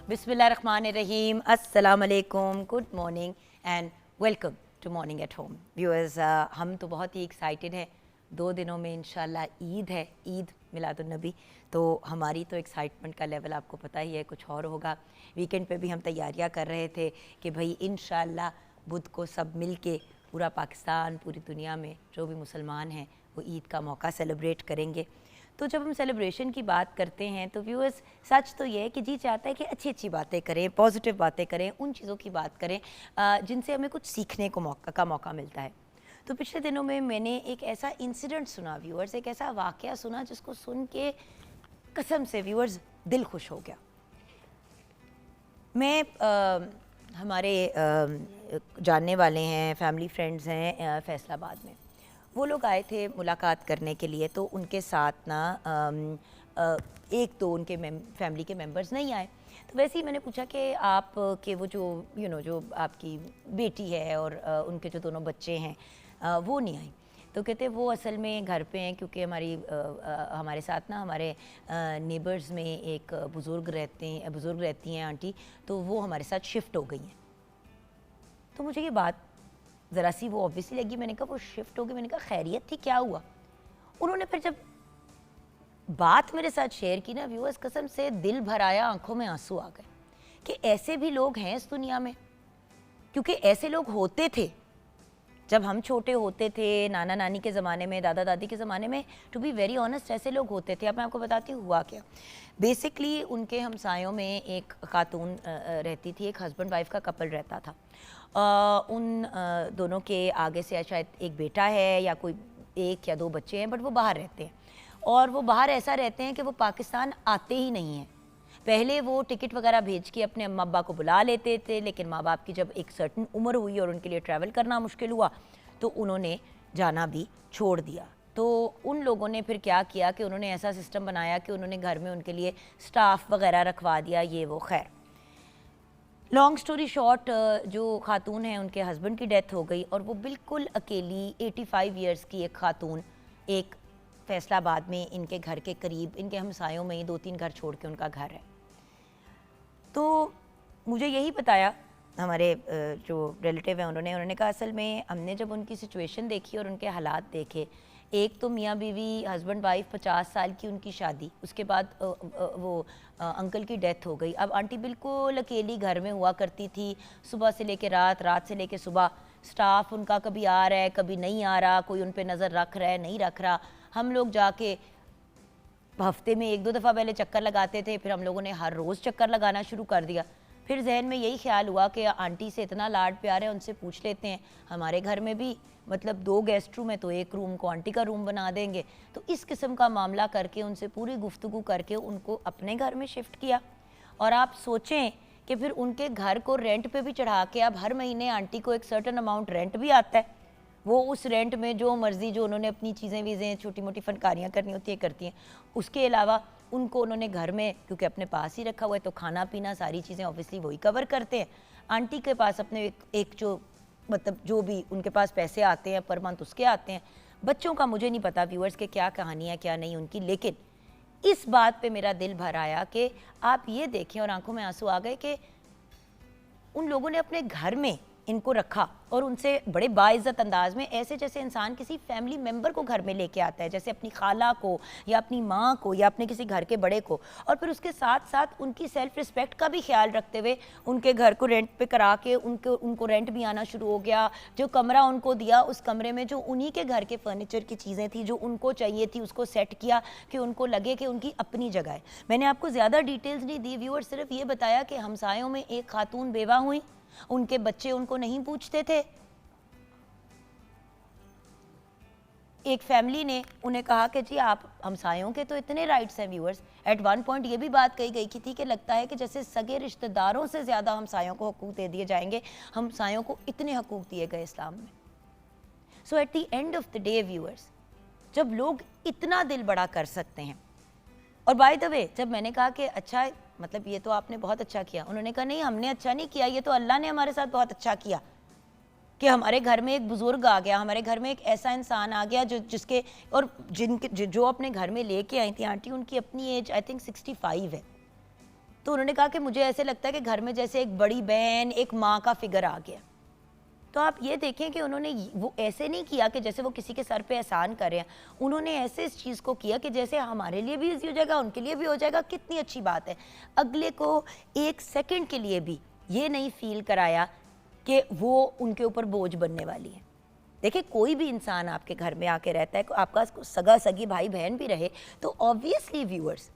बिस्मिल्लाहिर्रहमानिर्रहीम, अस्सलाम वालेकुम, good morning and welcome to morning at home. Viewers, हम तो बहुत ही एक्साइटेड हैं। 2 दिनों में इंशाल्लाह ईद है, ईद मिलादुन्नबी। तो हमारी तो एक्साइटमेंट का लेवल आपको पता ही है, कुछ और होगा। वीकेंड पे भी हम तैयारियां कर रहे थे कि भाई इंशाल्लाह बुध को सब मिल के पूरा पाकिस्तान, पूरी दुनिया में जो भी मुसलमान हैं वो ईद का मौका सेलिब्रेट करेंगे। तो जब हम सेलिब्रेशन की बात करते हैं तो व्यूअर्स, सच तो ये है कि जी चाहता है कि अच्छी अच्छी बातें करें, पॉजिटिव बातें करें, उन चीज़ों की बात करें जिनसे हमें कुछ सीखने को मौका मिलता है। तो पिछले दिनों में मैंने एक ऐसा इंसिडेंट सुना व्यूअर्स, एक ऐसा वाक़या सुना जिसको सुन के कसम से व्यूअर्स दिल खुश हो गया। मैं हमारे जानने वाले हैं, फैमिली फ्रेंड्स हैं फैसलाबाद में, वो लोग आए थे मुलाकात करने के लिए। तो उनके साथ ना एक दो उनके फैमिली के मेंबर्स नहीं आए। तो वैसे ही मैंने पूछा कि आप के वो जो जो आपकी बेटी है और उनके जो दोनों बच्चे हैं वो नहीं आई। तो कहते वो असल में घर पे हैं क्योंकि हमारे साथ ना हमारे नेबर्स में एक बुज़ुर्ग रहती हैं आंटी, तो वो हमारे साथ शिफ्ट हो गई हैं। तो मुझे ये बात ज़रा सी वो ऑब्वियसली लगी। मैंने कहा वो शिफ्ट हो गई, मैंने कहा खैरियत थी, क्या हुआ? उन्होंने फिर जब बात मेरे साथ शेयर की ना व्यूअर्स, कसम से दिल भर आया, आंखों में आंसू आ गए कि ऐसे भी लोग हैं इस दुनिया में। क्योंकि ऐसे लोग होते थे जब हम छोटे होते थे, नाना नानी के ज़माने में, दादा दादी के ज़माने में। टू बी वेरी ऑनेस्ट ऐसे लोग होते थे। अब मैं आपको बताती हूँ हुआ क्या। बेसिकली उनके हमसायों में एक खातून रहती थी, एक हस्बैंड वाइफ का कपल रहता था। उन दोनों के आगे से शायद एक बेटा है या कोई 1 या 2 बच्चे हैं, बट वो बाहर रहते हैं। और वो बाहर ऐसा रहते हैं कि वो पाकिस्तान आते ही नहीं हैं। पहले वो टिकट वगैरह भेज के अपने अम्मा अब्बा को बुला लेते थे, लेकिन माँ बाप की जब एक सर्टन उम्र हुई और उनके लिए ट्रैवल करना मुश्किल हुआ तो उन्होंने जाना भी छोड़ दिया। तो उन लोगों ने फिर क्या किया कि उन्होंने ऐसा सिस्टम बनाया कि उन्होंने घर में उनके लिए स्टाफ वगैरह रखवा दिया, ये वो। खैर लॉन्ग स्टोरी शॉर्ट, जो खातून है उनके हस्बैंड की डेथ हो गई और वो बिल्कुल अकेली 85 ईयर्स की एक खातून एक फैसलाबाद में इनके घर के करीब, इनके हमसायों में ही 2-3 घर छोड़ के उनका घर है। तो मुझे यही बताया हमारे जो रिलेटिव हैं, उन्होंने कहा असल में हमने जब उनकी सिचुएशन देखी और उनके हालात देखे, एक तो मियाँ बीवी हस्बैंड वाइफ 50 साल की उनकी शादी, उसके बाद वो अंकल की डेथ हो गई। अब आंटी बिल्कुल अकेली घर में हुआ करती थी, सुबह से लेके रात, रात से लेके सुबह। स्टाफ उनका कभी आ रहा है कभी नहीं आ रहा, कोई उन पर नज़र रख रहा है नहीं रख रहा। हम लोग जाके हफ्ते में 1-2 दफ़ा पहले चक्कर लगाते थे, फिर हम लोगों ने हर रोज़ चक्कर लगाना शुरू कर दिया। फिर जहन में यही ख्याल हुआ कि आंटी से इतना लाड प्यार है, उनसे पूछ लेते हैं। हमारे घर में भी मतलब 2 गेस्ट रूम है तो एक रूम को आंटी का रूम बना देंगे। तो इस किस्म का मामला करके उनसे पूरी गुफ्तगू करके उनको अपने घर में शिफ्ट किया। और आप सोचें कि फिर उनके घर को रेंट पे भी चढ़ा के अब हर महीने आंटी को एक सर्टन अमाउंट रेंट भी आता है। वो उस रेंट में जो मर्ज़ी, जो उन्होंने अपनी चीज़ें वीज़ें छोटी मोटी फनकारियाँ करनी होती है करती हैं। उसके अलावा उनको उन्होंने घर में क्योंकि अपने पास ही रखा हुआ है तो खाना पीना सारी चीज़ें ऑब्वियसली वही कवर करते हैं। आंटी के पास अपने एक जो मतलब जो भी उनके पास पैसे आते हैं पर मंथ उसके आते हैं। बच्चों का मुझे नहीं पता व्यूअर्स के क्या कहानी है क्या नहीं उनकी, लेकिन इस बात पे मेरा दिल भर आया कि आप ये देखें और आंखों में आंसू आ गए कि उन लोगों ने अपने घर में इनको रखा और उनसे बड़े बाइज़्ज़त अंदाज में, ऐसे जैसे इंसान किसी फैमिली मेम्बर को घर में लेके आता है, जैसे अपनी खाला को या अपनी माँ को या अपने किसी घर के बड़े को। और फिर उसके साथ साथ उनकी सेल्फ रिस्पेक्ट का भी ख्याल रखते हुए उनके घर को रेंट पे करा के उनको रेंट भी आना शुरू हो गया। जो कमरा उनको दिया, उस कमरे में जो उन्हीं के घर के फर्नीचर की चीज़ें थी जो उनको चाहिए थी, उसको सेट किया कि उनको लगे कि उनकी अपनी जगह है। मैंने आपको ज़्यादा डिटेल्स नहीं दी व्यूअर, सिर्फ ये बताया कि हमसायों में एक खातून बेवा हुई, उनके बच्चे उनको नहीं पूछते थे। एक फैमिली ने उन्हें कहा कि जी आप हमसायों के तो इतने राइट्स हैं व्यूअर्स। एट वन पॉइंट ये भी बात कही गई थी कि लगता है कि जैसे सगे रिश्तेदारों से ज़्यादा हमसायों को हकूक़ दे दिए जाएंगे, हमसायों को इतने हकूक़ दिए गए इस्लाम में। So at the end of the day viewers, जब लोग इतना दिल बड़ा कर सकते हैं। और बाय द वे जब मैंने कहा कि अच्छा मतलब ये तो आपने बहुत अच्छा किया, उन्होंने कहा नहीं हमने अच्छा नहीं किया, ये तो अल्लाह ने हमारे साथ बहुत अच्छा किया कि हमारे घर में एक बुजुर्ग आ गया, हमारे घर में एक ऐसा इंसान आ गया जिसके और जिनके जो अपने घर में लेके आई थी आंटी, उनकी अपनी एज आई थिंक 65 है। तो उन्होंने कहा कि मुझे ऐसे लगता है कि घर में जैसे एक बड़ी बहन, एक माँ का फिगर आ गया। तो आप ये देखें कि उन्होंने वो ऐसे नहीं किया कि जैसे वो किसी के सर पे एहसान कर रहे हैं, उन्होंने ऐसे इस चीज़ को किया कि जैसे हमारे लिए भी ईजी हो जाएगा, उनके लिए भी हो जाएगा। कितनी अच्छी बात है। अगले को एक सेकंड के लिए भी ये नहीं फील कराया कि वो उनके ऊपर बोझ बनने वाली है। देखिए, कोई भी इंसान आपके घर में आके रहता है, आपका सगा सगी भाई बहन भी रहे, तो ऑब्वियसली व्यूअर्स,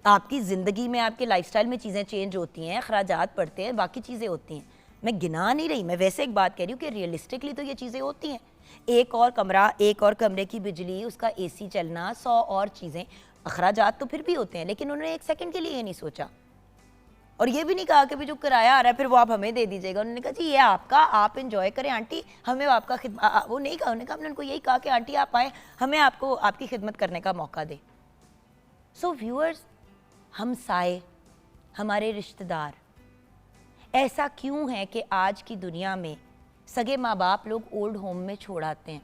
आपकी ज़िंदगी में, आपके लाइफस्टाइल में चीज़ें चेंज होती हैं, अखराजात पड़ते हैं, बाकी चीज़ें होती हैं। मैं गिना नहीं रही, मैं वैसे एक बात कह रही हूँ कि रियलिस्टिकली तो ये चीज़ें होती हैं। एक और कमरा, एक और कमरे की बिजली, उसका एसी चलना, 100 और चीज़ें, अखराजात तो फिर भी होते हैं। लेकिन उन्होंने एक सेकंड के लिए ये नहीं सोचा और ये भी नहीं कहा कि भी जो किराया आ रहा है फिर वो आप हमें दे दीजिएगा। उन्होंने कहा जी ये आपका, आप इंजॉय करें आंटी, हमें आपका वो नहीं कहा। उन्होंने कहा, हमने उनको यही कहा कि आंटी आप आए, हमें आपको आपकी खिदमत करने का मौका दें। सो व्यूअर्स, हमसाए, हमारे रिश्तेदार, ऐसा क्यों है कि आज की दुनिया में सगे माँ बाप लोग ओल्ड होम में छोड़ आते हैं,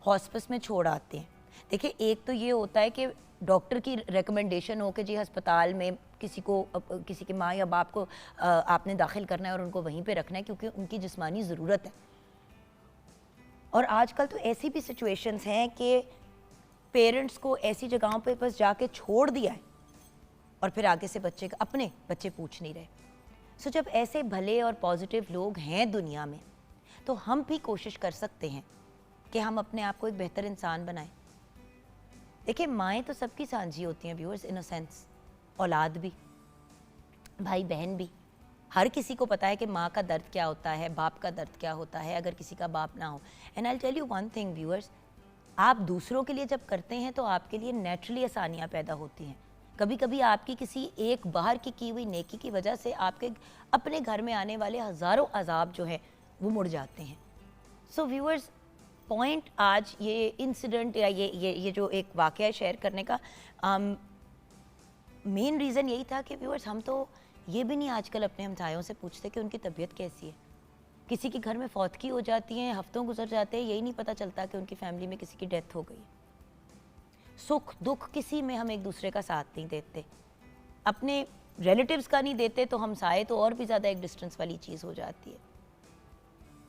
हॉस्पिस में छोड़ आते हैं। देखिए, एक तो ये होता है कि डॉक्टर की रिकमेंडेशन हो कि जी अस्पताल में किसी को, किसी के माँ या बाप को आपने दाखिल करना है और उनको वहीं पे रखना है क्योंकि उनकी जिस्मानी ज़रूरत है। और आजकल तो ऐसी भी सिचुएशंस हैं कि पेरेंट्स को ऐसी जगहों पे बस जाके छोड़ दिया है और फिर आगे से बच्चे का, अपने बच्चे पूछ नहीं रहे। सो जब ऐसे भले और पॉजिटिव लोग हैं दुनिया में, तो हम भी कोशिश कर सकते हैं कि हम अपने आप को एक बेहतर इंसान बनाएं। देखिए, माएँ तो सबकी सांझी होती हैं व्यूअर्स, इन अ सेंस, औलाद भी, भाई बहन भी। हर किसी को पता है कि माँ का दर्द क्या होता है, बाप का दर्द क्या होता है अगर किसी का बाप ना हो। And I will tell you one thing viewers, आप दूसरों के लिए जब करते हैं तो आपके लिए नेचुरली आसानियाँ पैदा होती हैं। कभी कभी आपकी किसी एक बाहर की हुई नेकी की वजह से आपके अपने घर में आने वाले हज़ारों अजाब जो हैं वो मुड़ जाते हैं। सो व्यूअर्स, पॉइंट आज ये इंसिडेंट या ये जो एक वाक़या शेयर करने का मेन रीज़न यही था कि व्यूअर्स, हम तो ये भी नहीं आजकल अपने हमसायों से पूछते कि उनकी तबीयत कैसी है। किसी के घर में फौतगी हो जाती है, हफ्तों गुजर जाते हैं, यही नहीं पता चलता कि उनकी फैमिली में किसी की डेथ हो गई। सुख दुख किसी में हम एक दूसरे का साथ नहीं देते, अपने रिलेटिव्स का नहीं देते, तो हमसाए तो और भी ज़्यादा एक डिस्टेंस वाली चीज़ हो जाती है।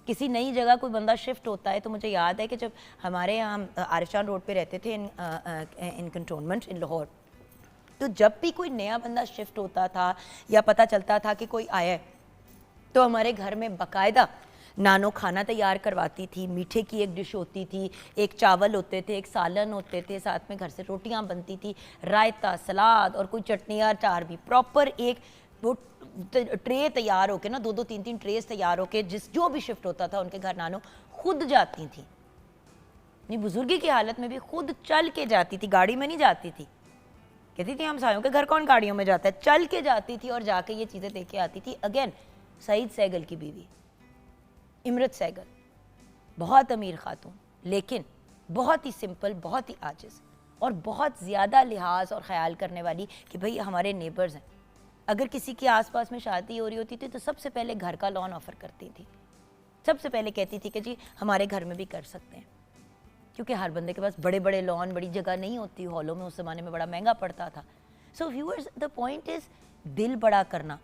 किसी नई जगह कोई बंदा शिफ्ट होता है, तो मुझे याद है कि जब हमारे यहाँ आरिफशान रोड पे रहते थे इन कंटोनमेंट इन लाहौर, तो जब भी कोई नया बंदा शिफ्ट होता था या पता चलता था कि कोई आया है, तो हमारे घर में बाकायदा नानो खाना तैयार करवाती थी। मीठे की एक डिश होती थी, एक चावल होते थे, एक सालन होते थे, साथ में घर से रोटियां बनती थी, रायता, सलाद और कोई चटनी या अचार भी। प्रॉपर एक वो ट्रे तैयार होके ना, 2-2 3-3 ट्रेस तैयार होके जो भी शिफ्ट होता था उनके घर नानो खुद जाती थी। अपनी बुजुर्गी की हालत में भी खुद चल के जाती थी, गाड़ी में नहीं जाती थी। कहती थी हम सायों के घर कौन गाड़ियों में जाता है, चल के जाती थी और जाके ये चीज़ें देख के आती थी। अगेन, सईद सहगल की बीवी इमरत सहगल, बहुत अमीर खातून, लेकिन बहुत ही सिंपल, बहुत ही आजिज़ और बहुत ज़्यादा लिहाज और ख्याल करने वाली कि भाई हमारे नेबर्स हैं। अगर किसी के आसपास में शादी हो रही होती थी तो सबसे पहले घर का लॉन ऑफ़र करती थी, सबसे पहले कहती थी कि जी हमारे घर में भी कर सकते हैं, क्योंकि हर बंदे के पास बड़े बड़े लॉन, बड़ी जगह नहीं होती, हॉलों में उस ज़माने में बड़ा महंगा पड़ता था। So viewers, the point is दिल बड़ा करना।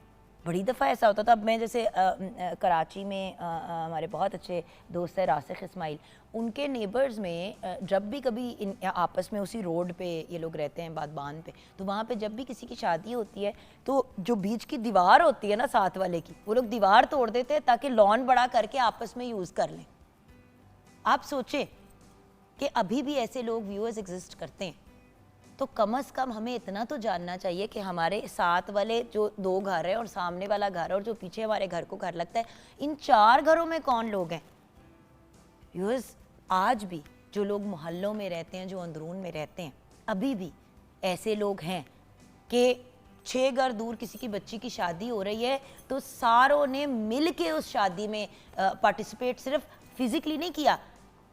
बड़ी दफ़ा ऐसा होता था, अब मैं जैसे कराची में हमारे बहुत अच्छे दोस्त है रासिख इस्माइल, उनके नेबर्स में जब भी कभी इन आपस में उसी रोड पे ये लोग रहते हैं बादबान पे, तो वहाँ पे जब भी किसी की शादी होती है तो जो बीच की दीवार होती है ना साथ वाले की, वो लोग दीवार तोड़ देते हैं ताकि लॉन बड़ा करके आपस में यूज़ कर लें। आप सोचें कि अभी भी ऐसे लोग व्यूअर्स एग्जिस्ट करते हैं, तो कम से कम हमें इतना तो जानना चाहिए कि हमारे साथ वाले जो 2 घर है और सामने वाला घर और जो पीछे हमारे घर को घर लगता है, इन 4 घरों में कौन लोग हैं। व्यूअर्स, आज भी जो लोग मोहल्लों में रहते हैं, जो अंदरून में रहते हैं, अभी भी ऐसे लोग हैं कि 6 घर दूर किसी की बच्ची की शादी हो रही है तो सारों ने मिल के उस शादी में पार्टिसिपेट सिर्फ फिजिकली नहीं किया।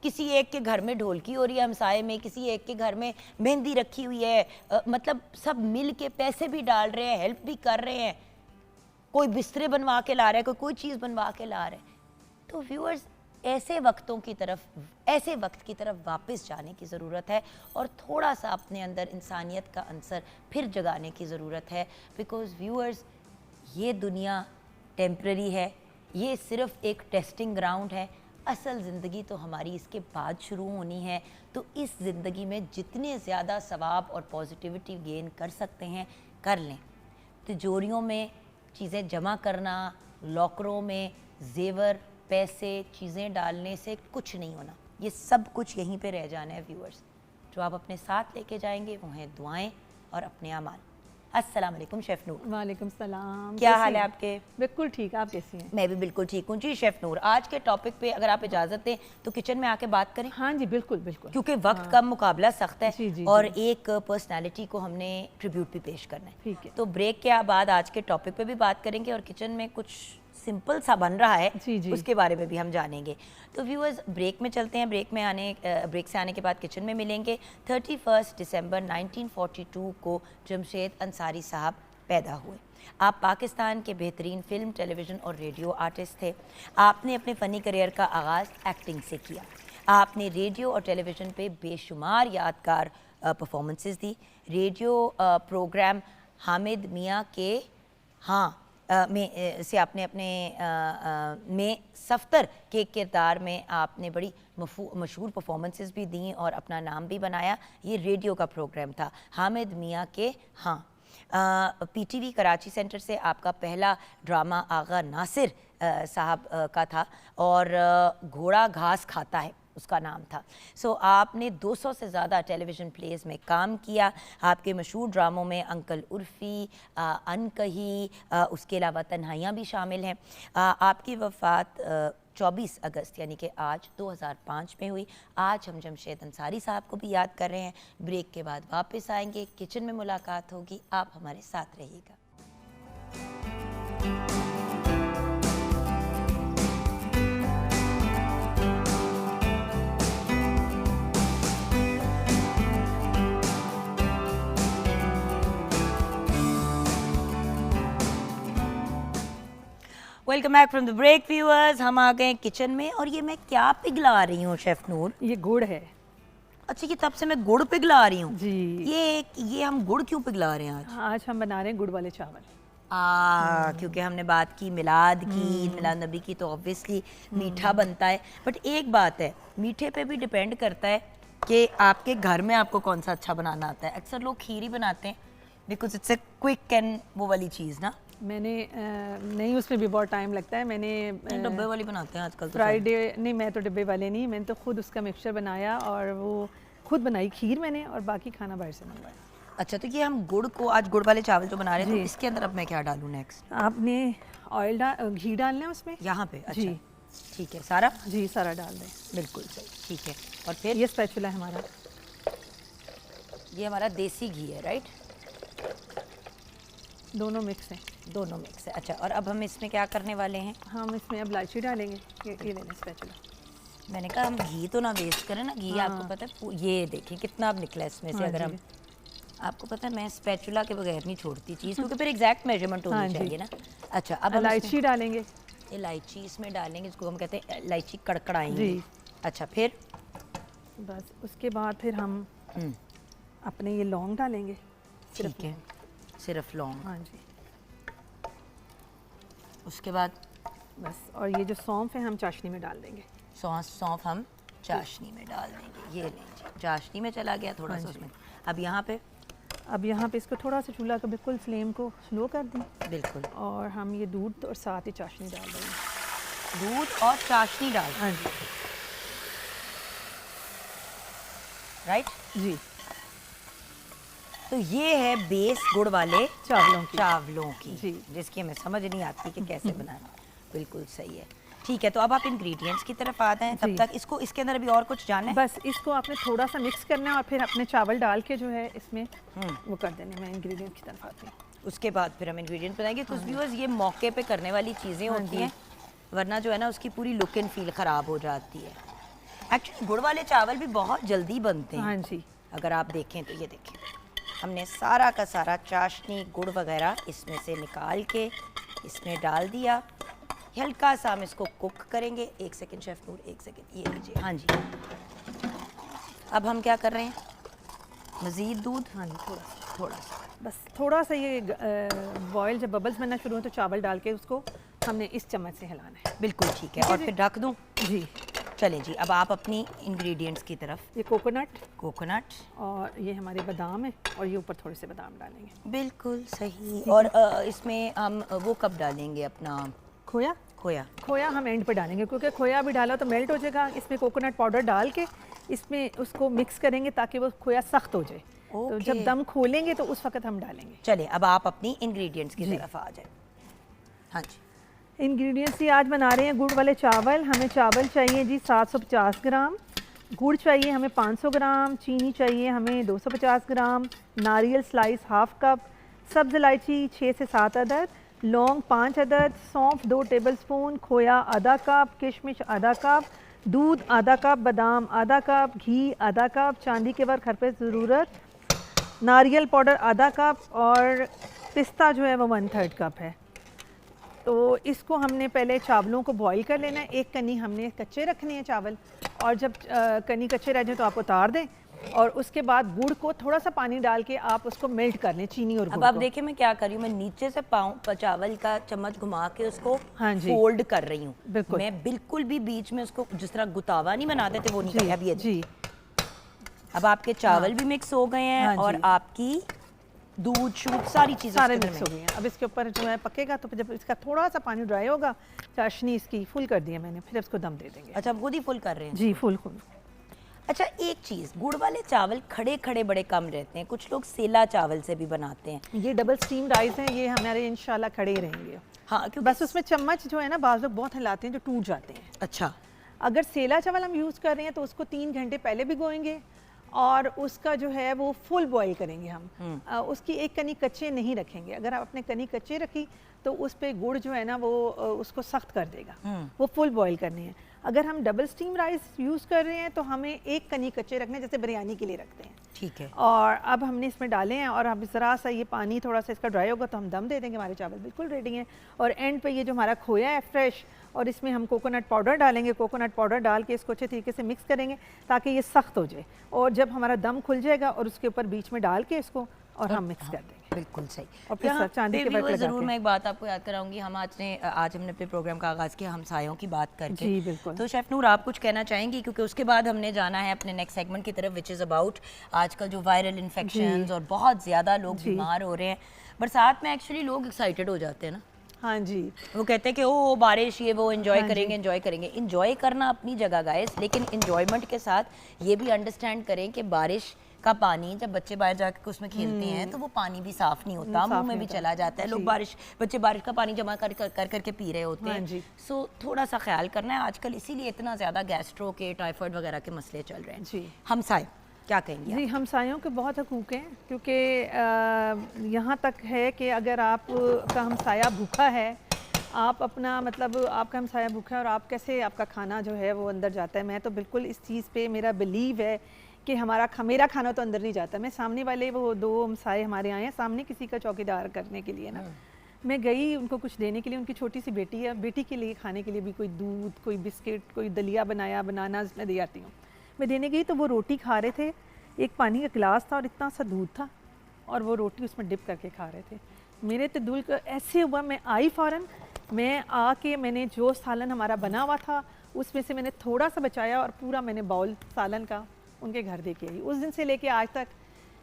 किसी एक के घर में ढोलकी हो रही है हमसाए में, किसी एक के घर में मेहंदी रखी हुई है, मतलब सब मिल के पैसे भी डाल रहे हैं, हेल्प भी कर रहे हैं, कोई बिस्तरे बनवा के ला रहा है, कोई चीज़ बनवा के ला रहा है। तो व्यूअर्स, ऐसे वक्तों की तरफ, ऐसे वक्त की तरफ वापस जाने की ज़रूरत है और थोड़ा सा अपने अंदर इंसानियत का अंसर फिर जगाने की ज़रूरत है। बिकॉज़ व्यूअर्स, ये दुनिया टेम्पररी है, ये सिर्फ एक टेस्टिंग ग्राउंड है, असल ज़िंदगी तो हमारी इसके बाद शुरू होनी है। तो इस ज़िंदगी में जितने ज़्यादा सवाब और पॉजिटिविटी गेन कर सकते हैं कर लें। तिजोरियों में चीज़ें जमा करना, लॉकरों में जेवर, पैसे, चीज़ें डालने से कुछ नहीं होना, ये सब कुछ यहीं पे रह जाना है व्यूअर्स। जो आप अपने साथ लेके जाएंगे वो हैं दुआएं और अपने अमाल। अस्सलाम वालेकुम शेफ़ नूर। वालेकुम सलाम। क्या हाल है आपके? बिल्कुल ठीक, आप कैसी हैं? मैं भी बिल्कुल ठीक हूँ जी। शेफ़ नूर, आज के टॉपिक पे अगर आप इजाज़त दें तो किचन में आके बात करें। हाँ जी, बिल्कुल बिल्कुल, क्योंकि वक्त का मुकाबला सख्त है जी, जी, और जी। एक पर्सनालिटी को हमने ट्रिब्यूट भी पेश करना है। ठीक है। तो ब्रेक के बाद आज के टॉपिक पे भी बात करेंगे और किचन में कुछ सिंपल सा बन रहा है जी, जी। उसके बारे में भी हम जानेंगे। तो व्यूअर्स, ब्रेक में चलते हैं। ब्रेक से आने के बाद किचन में मिलेंगे। 31 दिसंबर 1942 को जमशेद अंसारी साहब पैदा हुए। आप पाकिस्तान के बेहतरीन फिल्म, टेलीविज़न और रेडियो आर्टिस्ट थे। आपने अपने फ़नी करियर का आगाज़ एक्टिंग से किया। आपने रेडियो और टेलीविज़न पे बेशुमार यादगार परफॉर्मेंसेस दी। रेडियो प्रोग्राम हामिद मियाँ के से आपने अपने में सफ्तर के किरदार में आपने बड़ी मशहूर परफॉर्मेंसेस भी दी और अपना नाम भी बनाया। ये रेडियो का प्रोग्राम था हामिद मियाँ के पीटीवी कराची सेंटर से आपका पहला ड्रामा आगा नासिर साहब का था और घोड़ा घास खाता है उसका नाम था। आपने 200 से ज़्यादा टेलीविज़न प्लेस में काम किया। आपके मशहूर ड्रामों में अंकल उर्फ़ी, अनकही, उसके अलावा तन्हाइयाँ भी शामिल हैं। आपकी वफ़ात 24 अगस्त यानी कि आज 2005 में हुई। आज हम जमशेद अंसारी साहब को भी याद कर रहे हैं। ब्रेक के बाद वापस आएंगे, किचन में मुलाकात होगी, आप हमारे साथ रहिएगा। Welcome back from the break viewers. हम आ गए किचन में और ये मैं क्या पिघला रही हूँ शेफ़ नूर? ये गुड़ है। अच्छा, ये तब से मैं गुड़ पिघला रही हूँ जी। ये हम गुड़ क्यों पिघला रहे हैं आज? आज हम बना रहे हैं गुड़ वाले चावल। क्योंकि हमने बात की मिलाद की, मिलाद नबी की, तो ऑब्वियसली मीठा बनता है। बट एक बात है, मीठे पे भी डिपेंड करता है कि आपके घर में आपको कौन सा अच्छा बनाना आता है। अक्सर लोग खीर ही बनाते हैं because it's a quick and वो वाली चीज़ ना। मैंने नहीं, उसमें भी बहुत टाइम लगता है। मैंने डब्बे वाली बनाते हैं आजकल तो। फ्राइडे नहीं, मैं तो डब्बे वाले नहीं, मैंने तो खुद उसका मिक्सचर बनाया और वो खुद बनाई खीर मैंने, और बाकी खाना बाहर से मंगवाया। अच्छा, तो ये हम गुड़ को, आज गुड़ वाले चावल जो बना रहे हैं, तो इसके अंदर अब मैं क्या डालूँ नेक्स्ट? आपने घी डालना है उसमें। यहाँ पे? अच्छा जी। ठीक है, सारा? जी, सारा डाल दें। बिल्कुल सही, ठीक है। और फिर ये स्पैचुला है हमारा, ये हमारा देसी घी है, राइट? दोनों मिक्स हैं। दोनों मिक्स है। अच्छा, और अब हम इसमें क्या करने वाले हैं? हम इसमें अब इलायची डालेंगे। ये लेना स्पैचुला। मैंने कहा हम घी तो ना वेस्ट करें ना। घी आपको पता है, ये देखिए कितना अब निकला इसमें से। अगर हम, आपको पता है मैं स्पैचुला के बगैर नहीं छोड़ती चीज़, क्योंकि फिर एग्जैक्ट मेजरमेंट होनी चाहिए ना। अच्छा, अब हम इलायची डालेंगे। इलायची इसमें डालेंगे, जिसको हम कहते हैं इलायची कड़कड़ाएंगे। अच्छा, फिर बस उसके बाद फिर हम अपने ये लौंग डालेंगे। ठीक है, सिर्फ लौंग। हाँ जी। उसके बाद बस, और ये जो सौंफ है हम चाशनी में डाल देंगे। सौंफ हम चाशनी में डाल देंगे। ये लीजिए, चाशनी में चला गया थोड़ा सा उसमें। अब यहाँ पे इसको थोड़ा सा चूल्हा का बिल्कुल फ्लेम को स्लो कर दें। बिल्कुल। और हम ये दूध और साथ ही चाशनी डाल देंगे। दूध और चाशनी डाल? हाँ जी। राइट जी। तो ये है बेस गुड़ वाले चावलों की जी, जिसकी हमें समझ नहीं आती कि कैसे बनाना। बिल्कुल सही है। ठीक है, तो अब आप इंग्रेडिएंट्स की तरफ आते हैं। तब तक इसको, इसके अंदर अभी और कुछ जाना है? बस इसको आपने थोड़ा सा मिक्स करना है और फिर अपने चावल डाल के जो है इसमें वो कर देने। मैं इंग्रेडिएंट की तरफ आती हूँ। उसके बाद फिर हम इंग्रेडिएंट बनाएंगे। कुछ व्यूअर्स, ये मौके पे करने वाली चीज़ें होती हैं, वरना जो है ना उसकी पूरी लुक एंड फील ख़राब हो जाती है। एक्चुअली गुड़ वाले चावल भी बहुत जल्दी बनते हैं। हाँ जी। अगर आप देखें तो ये देखें, हमने सारा का सारा चाशनी, गुड़ वगैरह इसमें से निकाल के इसमें डाल दिया। हल्का सा हम इसको कुक करेंगे। एक सेकंड शेफ़ नूर, एक सेकंड, ये लीजिए। हाँ जी। अब हम क्या कर रहे हैं? मज़ीद दूध? हाँ जी, थोड़ा सा। बस थोड़ा सा ये बॉयल जब बबल्स बनना शुरू हो तो चावल डाल के उसको हमने इस चम्मच से हिलाना है। बिल्कुल ठीक है, और फिर ढक दूँ? जी चलें जी, अब आप अपनी इंग्रेडिएंट्स की तरफ। ये कोकोनट और ये हमारे बादाम है और ये ऊपर थोड़े से बादाम डालेंगे। बिल्कुल सही। और इसमें हम वो कब डालेंगे अपना खोया? खोया हम एंड पे डालेंगे क्योंकि खोया भी डाला तो मेल्ट हो जाएगा। इसमें कोकोनट पाउडर डाल के इसमें उसको मिक्स करेंगे ताकि वो खोया सख्त हो जाए। तो जब दम खोलेंगे तो उस वक्त हम डालेंगे। चलिए अब आप अपनी इंग्रेडिएंट्स की तरफ आ जाए। हाँ जी, इंग्रेडिएंट्स ये आज बना रहे हैं गुड़ वाले चावल। हमें चावल चाहिए जी 750 ग्राम, गुड़ चाहिए हमें 500 ग्राम, चीनी चाहिए हमें 250 ग्राम, नारियल स्लाइस हाफ कप, सब्ज़ इलायची 6 से 7 अदद, लौंग 5 अदद, सौंफ 2 टेबलस्पून, खोया आधा कप, किशमिश आधा कप, दूध आधा कप, बादाम आधा कप, घी आधा कप, चांदी के वर्क हर पे ज़रूरत, नारियल पाउडर आधा कप और पिस्ता जो है वो 1/3 कप है। तो इसको हमने पहले चावलों को बॉईल कर लेना है। एक कनी हमने कच्चे रखने हैं चावल, और जब कनी कच्चे रह जाए तो आप उतार दें और उसके बाद गुड़ को थोड़ा सा पानी डाल के आप उसको मेल्ट कर लें, चीनी और गुड़ अब आप देखिए मैं क्या कर रही हूँ, मैं नीचे से पाँव चावल का चम्मच घुमा के उसको फोल्ड कर रही हूँ। बिल्कुल, मैं बिल्कुल भी बीच में उसको जिस तरह गुतावा नहीं बनाते थे वो नहीं किया। अब ये जी, अब आपके चावल भी मिक्स हो गए हैं और आपकी दूध शूट सारी चीज़ें सारे मिक्स हो गई हैं। अब इसके ऊपर जो है पकेगा तो जब इसका थोड़ा सा पानी ड्राई होगा, चाशनी इसकी फुल कर दी है मैंने, फिर इसको दम दे देंगे। अच्छा, खुद ही फुल कर रहे हैं? जी, फुल। अच्छा, एक चीज़, गुड़ वाले चावल खड़े खड़े बड़े कम रहते हैं, कुछ लोग सेला चावल से भी बनाते हैं। ये डबल स्टीम राइस हैं, ये हमारे इंशाल्लाह खड़े ही रहेंगे। हाँ, बस उसमें चम्मच जो है ना बाज़ लोग बहुत हिलाते हैं जो टूट जाते हैं। अच्छा, अगर सेला चावल हम यूज़ कर रहे हैं तो उसको 3 घंटे पहले भिगोएंगे और उसका जो है वो फुल बॉईल करेंगे हम। उसकी एक कनी कच्चे नहीं रखेंगे। अगर आप अपने कनी कच्चे रखी तो उस पे गुड़ जो है ना वो उसको सख्त कर देगा। वो फुल बॉईल करनी है। अगर हम डबल स्टीम राइस यूज़ कर रहे हैं तो हमें एक कनी कच्चे रखने, जैसे बिरयानी के लिए रखते हैं। ठीक है। और अब हमने इसमें डाले हैं और अब ज़रा सा ये पानी थोड़ा सा इसका ड्राई होगा तो हम दम दे देंगे। हमारे चावल बिल्कुल रेडी हैं। और एंड पे ये जो हमारा खोया है फ्रेश, और इसमें हम कोकोनट पाउडर डालेंगे। कोकोनट पाउडर डाल के इसको अच्छे तरीके से मिक्स करेंगे ताकि ये सख्त हो जाए। और जब हमारा दम खुल जाएगा और उसके ऊपर बीच में डाल के इसको और हम मिक्स कर देंगे। बिल्कुल सही। और फिर चांदी के वर्क लगा ज़रूर मैं एक बात आपको याद कराऊंगी। हम आज हमने अपने प्रोग्राम का आगाज़ किया हमसायों की बात करके। जी बिल्कुल। तो शेफ नूर, आप कुछ कहना चाहेंगी? क्योंकि उसके बाद हमने जाना है अपने नेक्स्ट सेगमेंट की तरफ, विच इज़ अबाउट आजकल जो वायरल इन्फेक्शंस और बहुत ज़्यादा लोग बीमार हो रहे हैं। बरसात में एक्चुअली लोग एक्साइटेड हो जाते हैं ना। हाँ जी, वो कहते हैं कि ओ बारिश ये वो एंजॉय करेंगे। एंजॉय करना अपनी जगह गाइस, लेकिन एंजॉयमेंट के साथ ये भी अंडरस्टैंड करें कि बारिश का पानी जब बच्चे बाहर जाकर उसमें खेलते हैं तो वो पानी भी साफ नहीं होता, मुंह में भी चला जाता है। लोग बच्चे बारिश का पानी जमा कर करके पी रहे होते हैं। सो थोड़ा सा ख्याल करना है। आजकल इसीलिए इतना ज़्यादा गैस्ट्रो के, टाइफाइड वगैरह के मसले चल रहे हैं। हमसाए क्या कहेंगे? जी, हमसायों के बहुत हकूक़ हैं, क्योंकि यहाँ तक है कि अगर आपका हमसाया भूखा है, आप अपना मतलब आपका हमसाया भूखा है और आप कैसे आपका खाना जो है वो अंदर जाता है। मैं तो बिल्कुल इस चीज़ पे मेरा बिलीव है कि मेरा खाना तो अंदर नहीं जाता। मैं सामने वाले वो 2 हमसाए हमारे आए हैं, सामने किसी का चौकीदार करने के लिए ना, मैं गई उनको कुछ देने के लिए। उनकी छोटी सी बेटी है, बेटी के लिए खाने के लिए भी कोई दूध, कोई बिस्किट, कोई दलिया बनाया, बनानास मैं दे आती हूँ। मैं देने गई तो वो रोटी खा रहे थे, एक पानी का गिलास था और इतना सा दूध था और वो रोटी उसमें डिप करके खा रहे थे। मेरे तो दिल का ऐसे हुआ, मैं आई फ़ौरन, मैं आके मैंने जो सालन हमारा बना हुआ था उसमें से मैंने थोड़ा सा बचाया और पूरा मैंने बाउल सालन का उनके घर दे के आई। उस दिन से लेके आज तक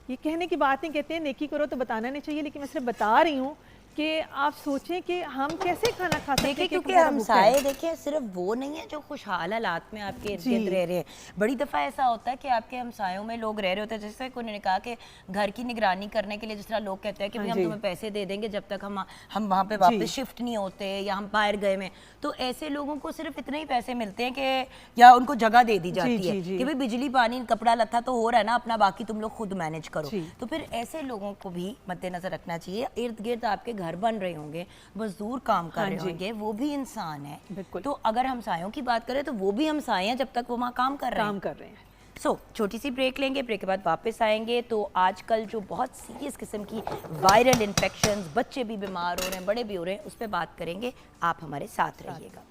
ये कहने की बात नहीं, कहते हैं नेकी करो तो बताना नहीं चाहिए, लेकिन मैं सिर्फ बता रही हूँ कि आप सोचें कि हम कैसे खाना खा सकते हैं। क्योंकि हमसाए देखिए सिर्फ वो नहीं है जो खुशहाल हालात में आपके इर्द गिर्द रह रहे हैं। बड़ी दफ़ा ऐसा होता है कि आपके हमसायों में लोग रह रहे होते हैं, जैसे कोई ने कहा कि घर की निगरानी करने के लिए जिस तरह लोग कहते हैं कि भाई हम तुम्हें पैसे दे देंगे जब तक हम वहाँ पे वापस शिफ्ट नहीं होते या हम बाहर गए में, तो ऐसे लोगों को सिर्फ इतने ही पैसे मिलते हैं कि या उनको जगह दे दी जाती है कि भाई बिजली पानी कपड़ा लत्ता तो हो रहा है ना अपना, बाकी तुम लोग खुद मैनेज करो। तो फिर ऐसे लोगों को भी मद्देनजर रखना चाहिए। इर्द गिर्द आपके घर बन रहे होंगे, मजदूर काम कर रहे होंगे, वो भी इंसान है। तो अगर हमसायों की बात करें तो वो भी हमसाए हैं जब तक वो वहाँ काम कर रहे हैं। सो छोटी सी ब्रेक लेंगे, ब्रेक के बाद वापस आएंगे। तो आजकल जो बहुत सीरियस किस्म की वायरल इन्फेक्शंस, बच्चे भी बीमार हो रहे हैं, बड़े भी हो रहे हैं, उस पर बात करेंगे। आप हमारे साथ रहिएगा।